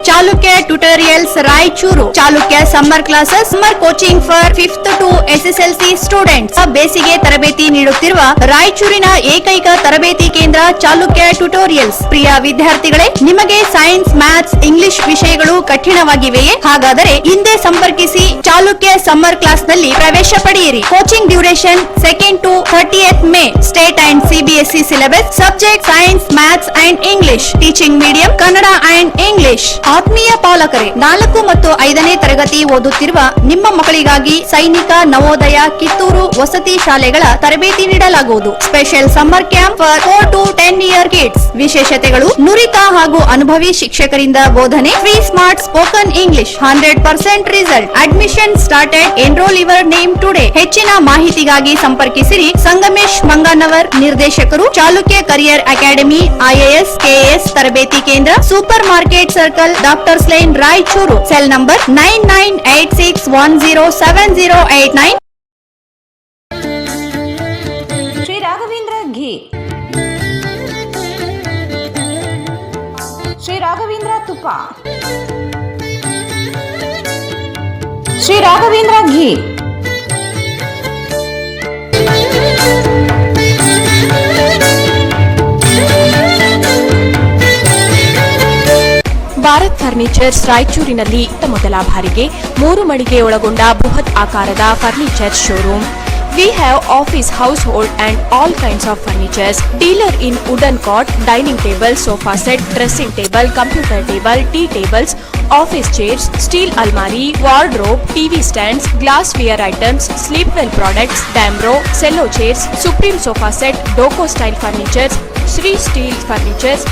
Chalukya tutorials Raichur. Chalukya summer classes, summer coaching for 5th to SSLC students. ಬೇಸಿಗೆ ತರಬೇತಿ ನೀಡುತ್ತಿರುವ ರಾಯಚೂರಿನ ಏಕೈಕ ತರಬೇತಿ ಕೇಂದ್ರ ಚಾಲುಕ್ಯ ಟ್ಯುಟೋರಿಯಲ್ಸ್. ಪ್ರಿಯ ವಿದ್ಯಾರ್ಥಿಗಳೇ, ನಿಮಗೆ ಸೈನ್ಸ್, ಮ್ಯಾಥ್ಸ್, ಇಂಗ್ಲಿಷ್ ವಿಷಯಗಳು ಕಠಿಣವಾಗಿವೆಯೇ? ಹಾಗಾದರೆ ಹಿಂದೆ ಸಂಪರ್ಕಿಸಿ ಚಾಲುಕ್ಯ ಸಮ್ಮರ್ ಕ್ಲಾಸ್ ನಲ್ಲಿ ಪ್ರವೇಶ ಪಡೆಯಿರಿ. Coaching duration 2nd to 30th May. State and CBSE syllabus. Subject science, maths and English. Teaching medium Kannada and English. ಆತ್ಮೀಯ ಪಾಲಕರೇ, 4 ಮತ್ತು 5ನೇ ತರಗತಿ ಓದುತ್ತಿರುವ ನಿಮ್ಮ ಮಕ್ಕಳಿಗಾಗಿ ಸೈನಿಕ, ನವೋದಯ, ಕಿತ್ತೂರು ವಸತಿ ಶಾಲೆಗಳ ತರಬೇತಿ ನೀಡಲಾಗುವುದು. Special summer camp for 4 to 10 year kids. ವಿಶೇಷತೆಗಳು: ನುರಿತ ಹಾಗೂ ಅನುಭವಿ ಶಿಕ್ಷಕರಿಂದ ಬೋಧನೆ, free smart spoken English, 100% result. Admission started. Enrol your name today. ಹೆಚ್ಚಿನ ಮಾಹಿತಿಗಾಗಿ ಸಂಪರ್ಕಿಸಿರಿ ಸಂಗಮೇಶ್ ಮಂಗನವರ್, ನಿರ್ದೇಶಕರು, Chalukya career academy, IAS, KS ತರಬೇತಿ ಕೇಂದ್ರ, super market circle, doctors line, Raichur. Cell number 9986107089. Shri Raghavendra ghee, Shri Raghavendra ತುಪ್ಪ, ಶ್ರೀ ರಾಘವೇಂದ್ರ ಘೀ. ಭಾರತ್ ಫರ್ನಿಚರ್ಸ್ ರಾಯಚೂರಿನಲ್ಲಿ ಇತ್ತ ಮೊದಲ ಬಾರಿಗೆ 3 ಮಳಿಗೆ ಒಳಗೊಂಡ ಬೃಹತ್ ಆಕಾರದ furniture showroom. We have office, household and all kinds of furnitures. Dealer in wooden cot, dining table, sofa set, dressing table, computer table, tea tables, office chairs, steel almari, wardrobe, TV stands, glassware items, sleepwell products, Damro, cello chairs, Supreme sofa set, Doco style furnitures, Sri steel furnitures.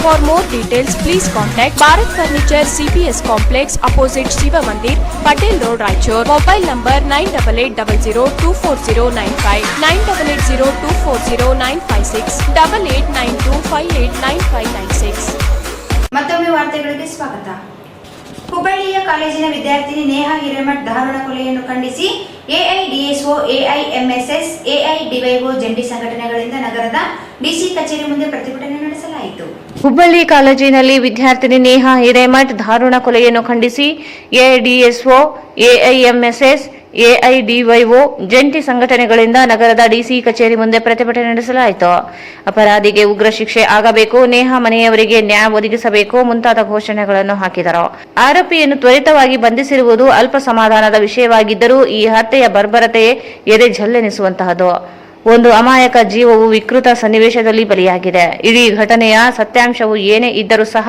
For more details, please contact Bharat Furniture CPS Complex opposite Shiva Mandir, Patel Road, Raichur. Mobile number 9880240959, 9880240956, 8892589596. ಮತ್ತೊಮ್ಮೆ ವಾರ್ತೆಗಳಿಗೆ ಸ್ವಾಗತ. ಹುಬ್ಬಳ್ಳಿಯ ಕಾಲೇಜಿನ ವಿದ್ಯಾರ್ಥಿನಿ ನೇಹಾ ಹಿರೇಮಠ್ ದಾರುಣ ಕೊಲೆಯನ್ನು ಖಂಡಿಸಿ AIDSO, AIMSS, AIDYO ಜಂಟಿ ಸಂಘಟನೆಗಳಿಂದ ನಗರದ DC ಕಚೇರಿ ಮುಂದೆ ಪ್ರತಿಭಟನೆ ನಡೆಸಲಾಯಿತು. ಹುಬ್ಬಳ್ಳಿ ಕಾಲೇಜಿನಲ್ಲಿ ವಿದ್ಯಾರ್ಥಿನಿ ನೇಹಾ ಹಿರೇಮಠ್ ದಾರುಣ ಕೊಲೆಯನ್ನು ಖಂಡಿಸಿ AIDSO, AIMSS, AIDYO ಜಂಟಿ ಸಂಘಟನೆಗಳಿಂದ ನಗರದ DC ಕಚೇರಿ ಮುಂದೆ ಪ್ರತಿಭಟನೆ ನಡೆಸಲಾಯಿತು. ಅಪರಾಧಿಗೆ ಉಗ್ರ ಶಿಕ್ಷೆ ಆಗಬೇಕು, ನೇಹಾ ಮನೆಯವರಿಗೆ ನ್ಯಾಯ ಒದಗಿಸಬೇಕು ಮುಂತಾದ ಘೋಷಣೆಗಳನ್ನು ಹಾಕಿದರು. ಆರೋಪಿಯನ್ನು ತ್ವರಿತವಾಗಿ ಬಂಧಿಸಿರುವುದು ಅಲ್ಪ ಸಮಾಧಾನದ ವಿಷಯವಾಗಿದ್ದರೂ ಈ ಹತ್ಯೆಯ ಬರ್ಬರತೆ ಎದೆ ಝಲ್ಲೆನಿಸುವಂತಹದ್ದು. ಒಂದು ಅಮಾಯಕ ಜೀವವು ವಿಕೃತ ಸನ್ನಿವೇಶದಲ್ಲಿ ಬಲಿಯಾಗಿದೆ. ಇಡೀ ಘಟನೆಯ ಸತ್ಯಾಂಶವು ಏನೇ ಇದ್ದರೂ ಸಹ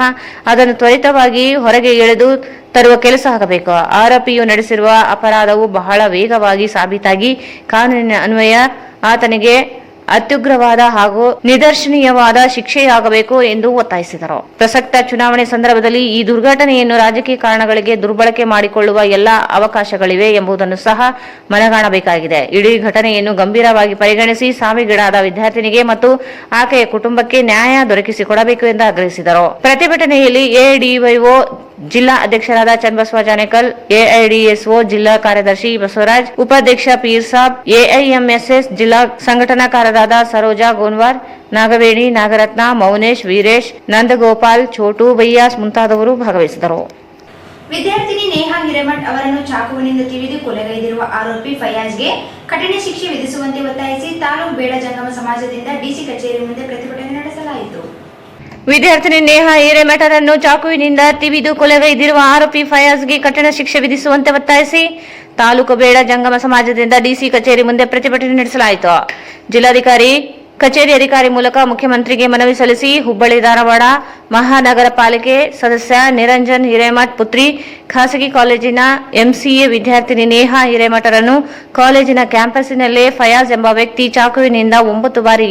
ಅದನ್ನು ತ್ವರಿತವಾಗಿ ಹೊರಗೆ ಎಳೆದು ತರುವ ಕೆಲಸ ಆಗಬೇಕು. ಆರೋಪಿಯು ನಡೆಸಿರುವ ಅಪರಾಧವು ಬಹಳ ವೇಗವಾಗಿ ಸಾಬೀತಾಗಿ ಕಾನೂನಿನ ಅನ್ವಯ ಆತನಿಗೆ ಅತ್ಯುಗ್ರವಾದ ಹಾಗೂ ನಿದರ್ಶನೀಯವಾದ ಶಿಕ್ಷೆಯಾಗಬೇಕು ಎಂದು ಒತ್ತಾಯಿಸಿದರು. ಪ್ರಸಕ್ತ ಚುನಾವಣೆ ಸಂದರ್ಭದಲ್ಲಿ ಈ ದುರ್ಘಟನೆಯನ್ನು ರಾಜಕೀಯ ಕಾರಣಗಳಿಗೆ ದುರ್ಬಳಕೆ ಮಾಡಿಕೊಳ್ಳುವ ಎಲ್ಲಾ ಅವಕಾಶಗಳಿವೆ ಎಂಬುದನ್ನು ಸಹ ಮನಗಾಣಬೇಕಾಗಿದೆ. ಇಡೀ ಘಟನೆಯನ್ನು ಗಂಭೀರವಾಗಿ ಪರಿಗಣಿಸಿ ಸಾವಿಗೀಡಾದ ವಿದ್ಯಾರ್ಥಿನಿಗೆ ಮತ್ತು ಆಕೆಯ ಕುಟುಂಬಕ್ಕೆ ನ್ಯಾಯ ದೊರಕಿಸಿಕೊಡಬೇಕು ಎಂದು ಆಗ್ರಹಿಸಿದರು. ಪ್ರತಿಭಟನೆಯಲ್ಲಿ AIDYO ಜಿಲ್ಲಾ ಅಧ್ಯಕ್ಷರಾದ ಚನ್ನಬಸವ ಜಾನೇಕಲ್, AIDSO ಜಿಲ್ಲಾ ಕಾರ್ಯದರ್ಶಿ ಬಸವರಾಜ್, ಉಪಾಧ್ಯಕ್ಷ ಪೀರ್ ಸಾಬ್, AIMSS ಜಿಲ್ಲಾ ಸಂಘಟನಾಕಾರರಾದ ಸರೋಜಾ ಗೋನ್ವಾರ್, ನಾಗವೇಣಿ, ನಾಗರತ್ನ, ಮೌನೇಶ್, ವೀರೇಶ್, ನಂದಗೋಪಾಲ್, ಛೋಟು, ಬಯ್ಯಾಸ್ ಮುಂತಾದವರು ಭಾಗವಹಿಸಿದರು. ವಿದ್ಯಾರ್ಥಿನಿ ನೇಹಾ ಹಿರೇಮಠ್ ಅವರನ್ನು ಚಾಕುವಿನಿಂದ ತಿವಿದು ಕೊಲೆಗೈದಿರುವ ಆರೋಪಿ ಫಯಾಜ್ಗೆ ಕಠಿಣ ಶಿಕ್ಷೆ ವಿಧಿಸುವಂತೆ ಒತ್ತಾಯಿಸಿ ತಾಲೂಕು ಬೇಡ ಜಂಗಮ ಸಮಾಜದಿಂದ DC ಕಚೇರಿ ಮುಂದೆ ಪ್ರತಿಭಟನೆ ನಡೆಸಲಾಯಿತು. ವಿದ್ಯಾರ್ಥಿನಿ ನೇಹಾ ಹಿರೇಮಠರನ್ನು ಚಾಕುವಿನಿಂದ ತಿವಿದು ಕೊಲೆಗೈದಿರುವ ಆರೋಪಿ ಫಯಾಜ್ಗೆ ಕಠಿಣ ಶಿಕ್ಷೆ ವಿಧಿಸುವಂತೆ ಒತ್ತಾಯಿಸಿ ತಾಲೂಕು ಬೇಡ ಜಂಗಮ ಸಮಾಜದಿಂದ DC ಕಚೇರಿ ಮುಂದೆ ಪ್ರತಿಭಟನೆ ನಡೆಸಲಾಯಿತು. ಜಿಲ್ಲಾಧಿಕಾರಿ ಕಚೇರಿ ಅಧಿಕಾರಿ ಮೂಲಕ ಮುಖ್ಯಮಂತ್ರಿಗೆ ಮನವಿ ಸಲ್ಲಿಸಿ ಹುಬ್ಬಳ್ಳಿ ಧಾರವಾಡ ಮಹಾನಗರ ಪಾಲಿಕೆ ಸದಸ್ಯ ನಿರಂಜನ್ ಹಿರೇಮಠ್ ಪುತ್ರಿ ಖಾಸಗಿ ಕಾಲೇಜಿನ MCA ವಿದ್ಯಾರ್ಥಿನಿ ನೇಹಾ ಹಿರೇಮಠರನ್ನು ಕಾಲೇಜಿನ ಕ್ಯಾಂಪಸ್ಸಿನಲ್ಲೇ ಫಯಾಜ್ ಎಂಬ ವ್ಯಕ್ತಿ ಚಾಕುವಿನಿಂದ 9 ಬಾರಿ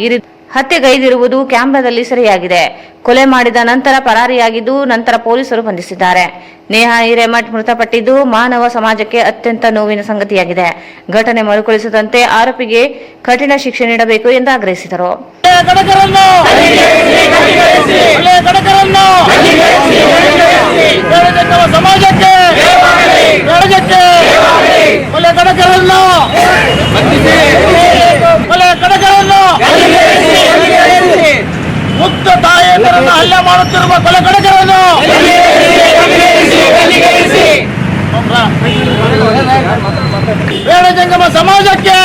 ಹತ್ಯೆಗೈದಿರುವುದು ಕ್ಯಾಮೆರಾದಲ್ಲಿ ಸೆರೆಯಾಗಿದೆ. ಕೊಲೆ ಮಾಡಿದ ನಂತರ ಪರಾರಿಯಾಗಿದ್ದು ನಂತರ ಪೊಲೀಸರು ಬಂಧಿಸಿದ್ದಾರೆ. ನೇಹಾ ಹಿರೇಮಠ್ ಮೃತಪಟ್ಟಿದ್ದು ಮಾನವ ಸಮಾಜಕ್ಕೆ ಅತ್ಯಂತ ನೋವಿನ ಸಂಗತಿಯಾಗಿದೆ. ಘಟನೆ ಮರುಕಳಿಸದಂತೆ ಆರೋಪಿಗೆ ಕಠಿಣ ಶಿಕ್ಷೆ ನೀಡಬೇಕು ಎಂದು ಆಗ್ರಹಿಸಿದರು. ಮುಕ್ತ ತಾಯಿಯಂದರನ್ನು ಹಲ್ಲೆ ಮಾಡುತ್ತಿರುವ ಕೊಲೆಗಡಕರನ್ನು ವೇಣಜಂಗಮ ಸಮಾಜಕ್ಕೆ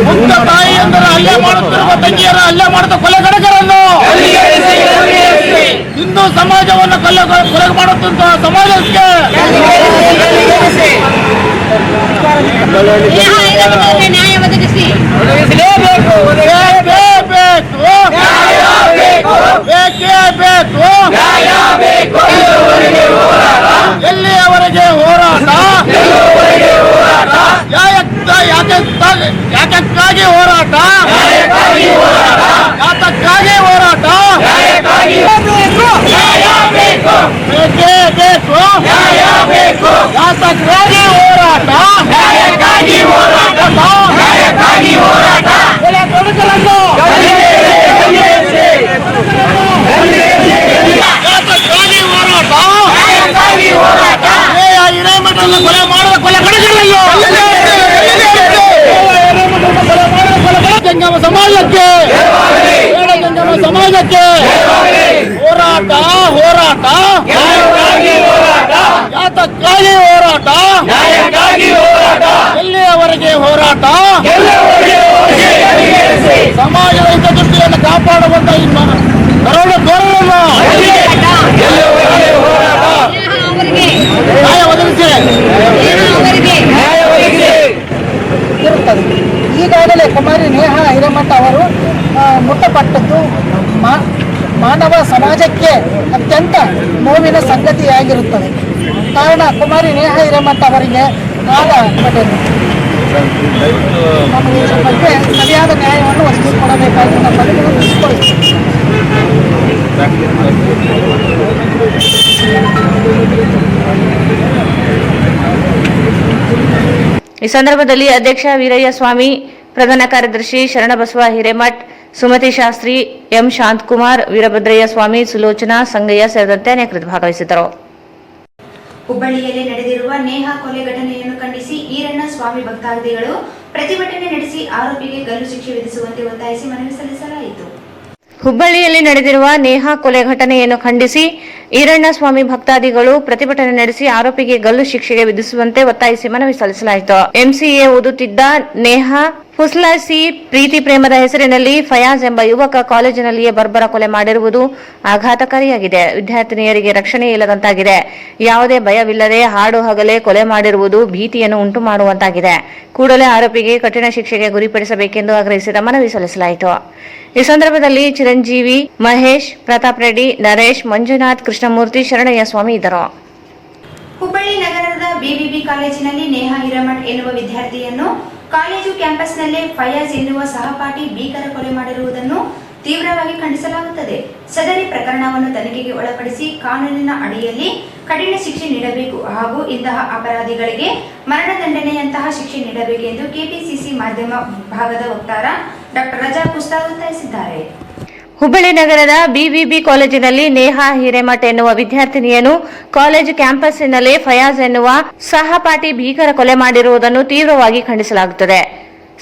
ಮುಕ್ತ ತಾಯಿಯಂದರ ಹಲ್ಲೆ ಮಾಡುತ್ತಿರುವ ತಂಗಿಯರ ಹಲ್ಲೆ ಮಾಡಿದ ಕೊಲೆಗಡಕರನ್ನು ಹಿಂದೂ ಸಮಾಜವನ್ನು ಕೊಲೆ ಮಾಡುತ್ತಿರುವ ಸಮಾಜಕ್ಕೆ ನ್ಯಾಯ ಒದಗಿಸಿ ಎಲ್ಲಿಯವರೆಗೆ ಹೋರಾಟ ಯಾತಕ್ಕಾಗಿ ಹೋರಾಟ ಯಾತಕ್ಕಾಗಿ ಹೋರಾಟ ಬೇಕೇ ಬೇಕು ಯಾತಕ್ಕಾಗಿ ಹೋರಾಟ ಕೊಲೆ ಮಾಡುವ ಕೊಲೆಗಡಕರನ್ನು ಜಂಗಮ ಸಮಾಜಕ್ಕೆ ಹೋರಾಟ ಯಾತಕ್ಕಾಗಿ ಹೋರಾಟ ಎಲ್ಲಿಯವರೆಗೆ ಹೋರಾಟ ಸಮಾಜದ ಹಿತದೃಷ್ಟಿಯನ್ನು ಕಾಪಾಡುವಂತ ಕರೋಡ ಧೋರಣೆಯನ್ನು ನ್ಯಾಯ ಒದಗಿಸಿ ಇರುತ್ತದೆ. ಈಗಾಗಲೇ ಕುಮಾರಿ ನೇಹಾ ಹಿರೇಮಠ ಅವರು ಮೃತಪಟ್ಟದ್ದು ಮಾನವ ಸಮಾಜಕ್ಕೆ ಅತ್ಯಂತ ನೋವಿನ ಸಂಗತಿಯಾಗಿರುತ್ತದೆ. ಕಾರಣ ಕುಮಾರಿ ನೇಹಾ ಹಿರೇಮಠ ಅವರಿಗೆ ಆದ ಘಟನೆ ನಮಗೆ ಇದರ ಬಗ್ಗೆ ಸರಿಯಾದ ನ್ಯಾಯವನ್ನು ಒದಗಿಸಿಕೊಡಬೇಕಾಗಿ ನಮ್ಮಲ್ಲಿ ವಿನಂತಿಸಿಕೊಳ್ಳುತ್ತೇವೆ. ಈ ಸಂದರ್ಭದಲ್ಲಿ ಅಧ್ಯಕ್ಷ ವೀರಯ್ಯ ಸ್ವಾಮಿ, ಪ್ರಧಾನ ಕಾರ್ಯದರ್ಶಿ ಶರಣಬಸವ ಹಿರೇಮಠ್, ಸುಮತಿ ಶಾಸ್ತ್ರಿ, ಎಂ ಶಾಂತಕುಮಾರ್, ವೀರಭದ್ರಯ್ಯ ಸ್ವಾಮಿ, ಸುಲೋಚನಾ, ಸಂಗಯ್ಯ ಸೇರಿದಂತೆ ಅನೇಕರು ಭಾಗವಹಿಸಿದ್ದರು. ಹುಬ್ಬಳ್ಳಿಯಲ್ಲಿ ನಡೆದಿರುವ ನೇಹಾ ಕೊಲೆ ಘಟನೆಯನ್ನು ಖಂಡಿಸಿ ಈರಣ್ಣ ಸ್ವಾಮಿ ಭಕ್ತಾದಿಗಳು ಪ್ರತಿಭಟನೆ ನಡೆಸಿ ಆರೋಪಿಗೆ ಗಲ್ಲು ಶಿಕ್ಷೆ ವಿಧಿಸುವಂತೆ ಒತ್ತಾಯಿಸಿ ಮನವಿ ಸಲ್ಲಿಸಲಾಯಿತು. ಹುಬ್ಬಳ್ಳಿಯಲ್ಲಿ ನಡೆದಿರುವ ನೇಹಾ ಕೊಲೆ ಘಟನೆಯನ್ನು ಖಂಡಿಸಿ ಈರಣ್ಣ ಸ್ವಾಮಿ ಭಕ್ತಾದಿಗಳು ಪ್ರತಿಭಟನೆ ನಡೆಸಿ ಆರೋಪಿಗೆ ಗಲ್ಲು ಶಿಕ್ಷೆಗೆ ವಿಧಿಸುವಂತೆ ಒತ್ತಾಯಿಸಿ ಮನವಿ ಸಲ್ಲಿಸಲಾಯಿತು. ಎಂಸಿಎ ಓದುತ್ತಿದ್ದ ನೇಹಾ ಫುಸ್ಲಾಸಿ ಪ್ರೀತಿ ಪ್ರೇಮದ ಹೆಸರಿನಲ್ಲಿ ಫಯಾಜ್ ಎಂಬ ಯುವಕ ಕಾಲೇಜಿನಲ್ಲಿಯೇ ಬರ್ಬರ ಕೊಲೆ ಮಾಡಿರುವುದು ಆಘಾತಕಾರಿಯಾಗಿದೆ. ವಿದ್ಯಾರ್ಥಿನಿಯರಿಗೆ ರಕ್ಷಣೆ ಇಲ್ಲದಂತಾಗಿದೆ. ಯಾವುದೇ ಭಯವಿಲ್ಲದೆ ಹಾಡು ಹಗಲೇ ಕೊಲೆ ಮಾಡಿರುವುದು ಭೀತಿಯನ್ನು ಉಂಟು ಮಾಡುವಂತಾಗಿದೆ. ಕೂಡಲೇ ಆರೋಪಿಗೆ ಕಠಿಣ ಶಿಕ್ಷೆಗೆ ಗುರಿಪಡಿಸಬೇಕೆಂದು ಆಗ್ರಹಿಸಿದ ಮನವಿ ಸಲ್ಲಿಸಲಾಯಿತು. ಈ ಸಂದರ್ಭದಲ್ಲಿ ಚಿರಂಜೀವಿ, ಮಹೇಶ್, ಪ್ರತಾಪ್ ರೆಡ್ಡಿ, ನರೇಶ್, ಮಂಜುನಾಥ್, ಕೃಷ್ಣಮೂರ್ತಿ, ಶರಣಯ್ಯ ಸ್ವಾಮಿ ಇದ್ದರು. ಹುಬ್ಬಳ್ಳಿ ನಗರದ ಬಿಬಿಬಿ ಕಾಲೇಜಿನಲ್ಲಿ ನೇಹಾ ಹಿರೇಮಠ್ ಎನ್ನುವ ವಿದ್ಯಾರ್ಥಿಯನ್ನು ಕಾಲೇಜು ಕ್ಯಾಂಪಸ್ನಲ್ಲೇ ಫಯಾಜ್ ಎನ್ನುವ ಸಹಪಾಠಿ ಭೀಕರ ಕೊಲೆ ಮಾಡಿರುವುದನ್ನು ತೀವ್ರವಾಗಿ ಖಂಡಿಸಲಾಗುತ್ತದೆ. ಸದರಿ ಪ್ರಕರಣವನ್ನು ತನಿಖೆಗೆ ಒಳಪಡಿಸಿ ಕಾನೂನಿನ ಅಡಿಯಲ್ಲಿ ಕಠಿಣ ಶಿಕ್ಷೆ ನೀಡಬೇಕು ಹಾಗೂ ಇಂತಹ ಅಪರಾಧಿಗಳಿಗೆ ಮರಣದಂಡನೆಯಂತಹ ಶಿಕ್ಷೆ ನೀಡಬೇಕೆಂದು ಕೆಪಿಸಿಸಿ ಮಾಧ್ಯಮ ವಿಭಾಗದ ವಕ್ತಾರ ಡಾಕ್ಟರ್ ರಜಾಕ್ ಉಸ್ತಾದ್ ಒತ್ತಾಯಿಸಿದ್ದಾರೆ. ಹುಬ್ಬಳ್ಳಿ ನಗರದ ಬಿವಿಬಿ ಕಾಲೇಜಿನಲ್ಲಿ ನೇಹಾ ಹಿರೇಮಠ್ ಎನ್ನುವ ವಿದ್ಯಾರ್ಥಿನಿಯನ್ನು ಕಾಲೇಜು ಕ್ಯಾಂಪಸ್ಸಿನಲ್ಲೇ ಫಯಾಜ್ ಎನ್ನುವ ಸಹಪಾಠಿ ಭೀಕರ ಕೊಲೆ ಮಾಡಿರುವುದನ್ನು ತೀವ್ರವಾಗಿ ಖಂಡಿಸಲಾಗುತ್ತದೆ.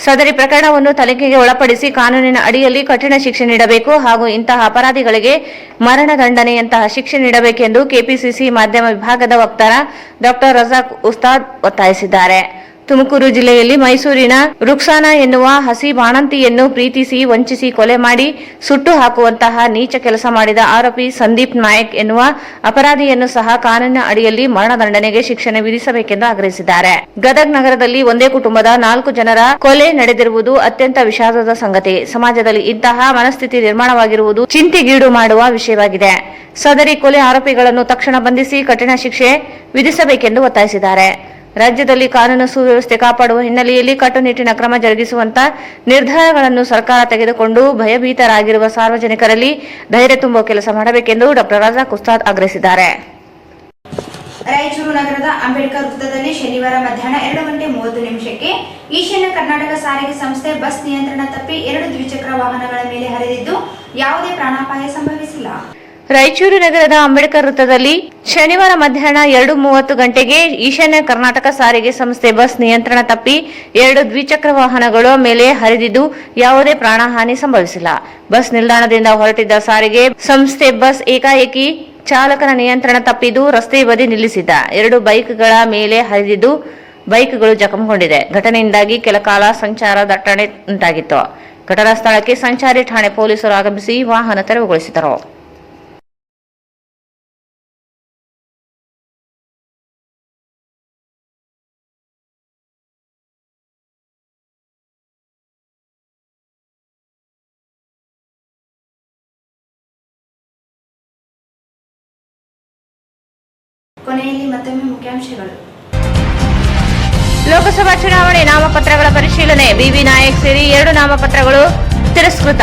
ಸದರಿ ಪ್ರಕರಣವನ್ನು ತನಿಖೆಗೆ ಒಳಪಡಿಸಿ ಕಾನೂನಿನ ಅಡಿಯಲ್ಲಿ ಕಠಿಣ ಶಿಕ್ಷೆ ನೀಡಬೇಕು ಹಾಗೂ ಇಂತಹ ಅಪರಾಧಿಗಳಿಗೆ ಮರಣದಂಡನೆಯಂತಹ ಶಿಕ್ಷೆ ನೀಡಬೇಕೆಂದು ಕೆಪಿಸಿಸಿ ಮಾಧ್ಯಮ ವಿಭಾಗದ ವಕ್ತಾರ ಡಾಕ್ಟರ್ ರಜಾಕ್ ಉಸ್ತಾದ್ ಒತ್ತಾಯಿಸಿದ್ದಾರೆ. ತುಮಕೂರು ಜಿಲ್ಲೆಯಲ್ಲಿ ಮೈಸೂರಿನ ರುಕ್ಸಾನಾ ಎನ್ನುವ ಹಸಿ ಬಾಣಂತಿಯನ್ನು ಪ್ರೀತಿಸಿ ವಂಚಿಸಿ ಕೊಲೆ ಮಾಡಿ ಸುಟ್ಟು ಹಾಕುವಂತಹ ನೀಚ ಕೆಲಸ ಮಾಡಿದ ಆರೋಪಿ ಸಂದೀಪ್ ನಾಯಕ್ ಎನ್ನುವ ಅಪರಾಧಿಯನ್ನು ಸಹ ಕಾನೂನಿನ ಅಡಿಯಲ್ಲಿ ಮರಣದಂಡನೆಗೆ ಶಿಕ್ಷೆ ವಿಧಿಸಬೇಕೆಂದು ಆಗ್ರಹಿಸಿದ್ದಾರೆ. ಗದಗ್ ನಗರದಲ್ಲಿ ಒಂದೇ ಕುಟುಂಬದ 4 ಜನರ ಕೊಲೆ ನಡೆದಿರುವುದು ಅತ್ಯಂತ ವಿಷಾದದ ಸಂಗತಿ. ಸಮಾಜದಲ್ಲಿ ಇಂತಹ ಮನಸ್ಥಿತಿ ನಿರ್ಮಾಣವಾಗಿರುವುದು ಚಿಂತೆಗೀಡು ಮಾಡುವ ವಿಷಯವಾಗಿದೆ. ಸದರಿ ಕೊಲೆ ಆರೋಪಿಗಳನ್ನು ತಕ್ಷಣ ಬಂಧಿಸಿ ಕಠಿಣ ಶಿಕ್ಷೆ ವಿಧಿಸಬೇಕೆಂದು ಒತ್ತಾಯಿಸಿದ್ದಾರೆ. ರಾಜ್ಯದಲ್ಲಿ ಕಾನೂನು ಸುವ್ಯವಸ್ಥೆ ಕಾಪಾಡುವ ಹಿನ್ನೆಲೆಯಲ್ಲಿ ಕಟ್ಟುನಿಟ್ಟಿನ ಕ್ರಮ ಜರುಗಿಸುವಂತ ನಿರ್ಧಾರಗಳನ್ನು ಸರ್ಕಾರ ತೆಗೆದುಕೊಂಡು ಭಯಭೀತರಾಗಿರುವ ಸಾರ್ವಜನಿಕರಲ್ಲಿ ಧೈರ್ಯ ತುಂಬುವ ಕೆಲಸ ಮಾಡಬೇಕೆಂದು ಡಾಕ್ಟರ್ ರಜಾಕ್ ಉಸ್ತಾದ್ ಆಗ್ರಹಿಸಿದ್ದಾರೆ. ರಾಯಚೂರು ನಗರದ ಅಂಬೇಡ್ಕರ್ ವೃತ್ತದಲ್ಲಿ ಶನಿವಾರ ಮಧ್ಯಾಹ್ನ 2:30 ಈಶಾನ್ಯ ಕರ್ನಾಟಕ ಸಾರಿಗೆ ಸಂಸ್ಥೆ ಬಸ್ ನಿಯಂತ್ರಣ ತಪ್ಪಿ 2 ದ್ವಿಚಕ್ರ ವಾಹನಗಳ ಮೇಲೆ ಹರಿದಿದ್ದು ಯಾವುದೇ ಪ್ರಾಣಾಪಾಯ ಸಂಭವಿಸಿಲ್ಲ. ರಾಯಚೂರು ನಗರದ ಅಂಬೇಡ್ಕರ್ ವೃತ್ತದಲ್ಲಿ ಶನಿವಾರ ಮಧ್ಯಾಹ್ನ 2:30 ಈಶಾನ್ಯ ಕರ್ನಾಟಕ ಸಾರಿಗೆ ಸಂಸ್ಥೆ ಬಸ್ ನಿಯಂತ್ರಣ ತಪ್ಪಿ 2 ದ್ವಿಚಕ್ರ ವಾಹನಗಳ ಮೇಲೆ ಹರಿದಿದ್ದು ಯಾವುದೇ ಪ್ರಾಣಹಾನಿ ಸಂಭವಿಸಿಲ್ಲ. ಬಸ್ ನಿಲ್ದಾಣದಿಂದ ಹೊರಟಿದ್ದ ಸಾರಿಗೆ ಸಂಸ್ಥೆ ಬಸ್ ಏಕಾಏಕಿ ಚಾಲಕನ ನಿಯಂತ್ರಣ ತಪ್ಪಿದ್ದು ರಸ್ತೆ ಬದಿ ನಿಲ್ಲಿಸಿದ್ದ 2 ಬೈಕ್ಗಳ ಮೇಲೆ ಹರಿದಿದ್ದು ಬೈಕ್ಗಳು ಜಖಂಗೊಂಡಿದೆ. ಘಟನೆಯಿಂದಾಗಿ ಕೆಲ ಕಾಲ ಸಂಚಾರ ದಟ್ಟಣೆ ಉಂಟಾಗಿತ್ತು. ಘಟನಾ ಸ್ಥಳಕ್ಕೆ ಸಂಚಾರಿ ಠಾಣೆ ಪೊಲೀಸರು ಆಗಮಿಸಿ ವಾಹನ ತೆರವುಗೊಳಿಸಿದರು. ಕೊನೆಯಲ್ಲಿ ಮತ್ತೊಮ್ಮೆ ಮುಖ್ಯಾಂಶಗಳು. ಲೋಕಸಭಾ ಚುನಾವಣೆ ನಾಮಪತ್ರಗಳ ಪರಿಶೀಲನೆ. ಬಿವಿ ನಾಯಕ್ ಸೇರಿ 2 ನಾಮಪತ್ರಗಳು ತಿರಸ್ಕೃತ.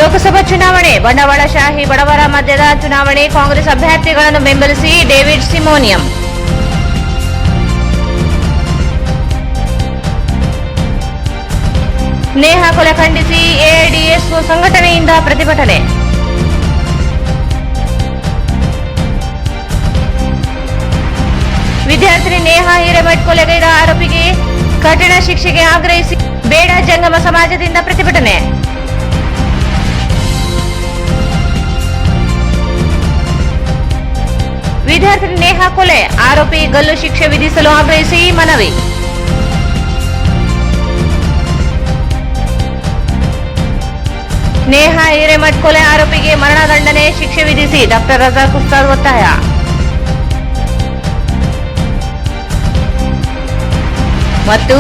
ಲೋಕಸಭಾ ಚುನಾವಣೆ ಬಂಡವಾಳಶಾಹಿ ಬಡವರ ಮಧ್ಯದ ಚುನಾವಣೆ. ಕಾಂಗ್ರೆಸ್ ಅಭ್ಯರ್ಥಿಗಳನ್ನು ಬೆಂಬಲಿಸಿ ಡೇವಿಡ್ ಸಿಮೋನಿಯಂ. ನೇಹಾ ಕೊಲೆ ಖಂಡಿಸಿ ಎಐಡಿಎಸ್ ಸಂಘಟನೆಯಿಂದ ಪ್ರತಿಭಟನೆ. ವಿದ್ಯಾರ್ಥಿನಿ ನೇಹಾ ಹಿರೇಮಠ್ ಕೊಲೆಗೈದ ಆರೋಪಿಗೆ ಕಠಿಣ ಶಿಕ್ಷೆಗೆ ಆಗ್ರಹಿಸಿ ಬೇಡ ಜಂಗಮ ಸಮಾಜದಿಂದ ಪ್ರತಿಭಟನೆ. ವಿದ್ಯಾರ್ಥಿನಿ ನೇಹಾ ಕೊಲೆ ಆರೋಪಿ ಗಲ್ಲು ಶಿಕ್ಷೆ ವಿಧಿಸಲು ಆಗ್ರಹಿಸಿ ಮನವಿ. ನೇಹಾ ಹಿರೇಮಠ್ ಕೊಲೆ ಆರೋಪಿಗೆ ಮರಣದಂಡನೆ ಶಿಕ್ಷೆ ವಿಧಿಸಿ ಡಾಕ್ಟರ್ ರಜಾಕ್ ಉಸ್ತಾದ್ ಒತ್ತಾಯ. ಮತ್ತು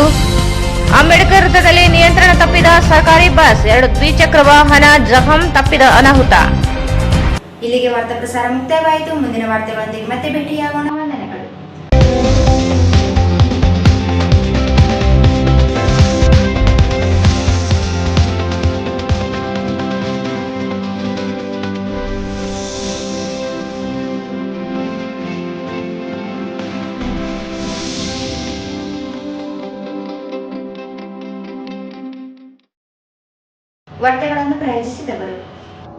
ಅಂಬೇಡ್ಕರ್ ವೃತ್ತದಲ್ಲಿ ನಿಯಂತ್ರಣ ತಪ್ಪಿದ ಸರ್ಕಾರಿ ಬಸ್, 2 ದ್ವಿಚಕ್ರ ವಾಹನ ಜಖಂ ತಪ್ಪಿದ ಅನಾಹುತ. ಇಲ್ಲಿಗೆ ವಾರ್ತಾ ಪ್ರಸಾರ ಮುಕ್ತಾಯವಾಯಿತು. ಮುಂದಿನ ವಾರ್ತೆಗಳೊಂದಿಗೆ ಮತ್ತೆ ಭೇಟಿಯಾಗೋಣ. ವಂದನೆಗಳು. ವಾರ್ತೆಗಳನ್ನು ಪ್ರಾಯೋಜಿಸಿದವರು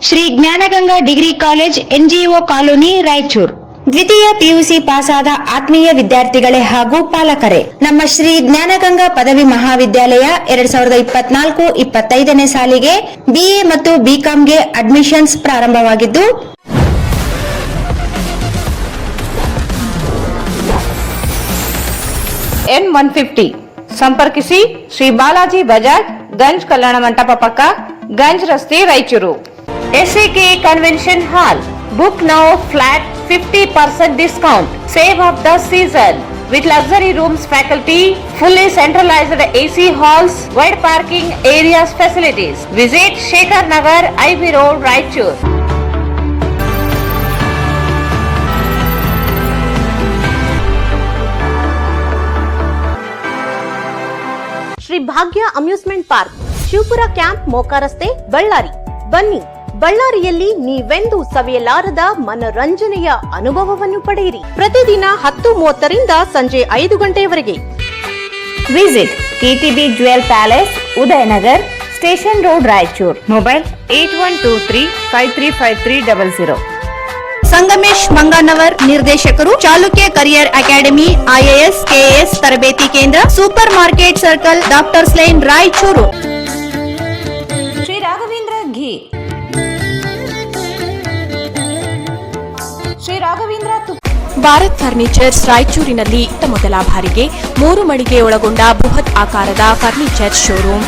Shri Jnanaganga degree college, NGO colony, Raichur. ದ್ವಿತೀಯ PUC ಪಾಸಾದ ಆತ್ಮೀಯ ವಿದ್ಯಾರ್ಥಿಗಳೇ ಹಾಗೂ ಪಾಲಕರೇ, ನಮ್ಮ ಶ್ರೀ ಜ್ಞಾನಗಂಗಾ ಪದವಿ ಮಹಾವಿದ್ಯಾಲಯ 2024-25ನೇ ಸಾಲಿಗೆ BA ಮತ್ತು BComಗೆ ಅಡ್ಮಿಷನ್ಸ್ ಪ್ರಾರಂಭವಾಗಿದ್ದು, N150 ಸಂಪರ್ಕಿಸಿ ಶ್ರೀ ಬಾಲಾಜಿ ಬಜಾಜ್, ಗಂಜ್ ಕಲ್ಯಾಣ ಮಂಟಪ ಪಕ್ಕ, ಗಂಜ್ ರಸ್ತೆ, Raichur. SAK convention hall. Book now flat 50% discount. Save of the season with luxury rooms, faculty, fully centralized AC halls, wide parking areas, facilities. Visit Shekhar Nagar, IB Road, Raichur. Shri Bhagya amusement park, Shivapura camp, Moka ರಸ್ತೆ, ಬಳ್ಳಾರಿ. ಬನ್ನಿ, ಬಳ್ಳಾರಿಯಲ್ಲಿ ನೀವೆಂದೂ ಸವಿಯಲಾರದ ಮನರಂಜನೆಯ ಅನುಭವವನ್ನು ಪಡೆಯಿರಿ. ಪ್ರತಿದಿನ 10:30ರಿಂದ ಸಂಜೆ 5 ಗಂಟೆಯವರೆಗೆ. Visit KTB Jewel Palace, Udayanagar, station road, Raichur. Mobile 8123535300. Sangamesh Manganavar, ನಿರ್ದೇಶಕರು, Chalukya career academy, IAS KAS ತರಬೇತಿ ಕೇಂದ್ರ, super market circle, doctors line, Raichur. Shri Raghavendra ghee. Shri Raghavendra Bharat furnitures ರಾಯಚೂರಿನಲ್ಲಿ ಮೊದಲ ಬಾರಿಗೆ 3 ಮಳಿಗೆ ಒಳಗೊಂಡ ಬೃಹತ್ ಆಕಾರದ ಫರ್ನಿಚರ್ ಶೋರೂಮ್.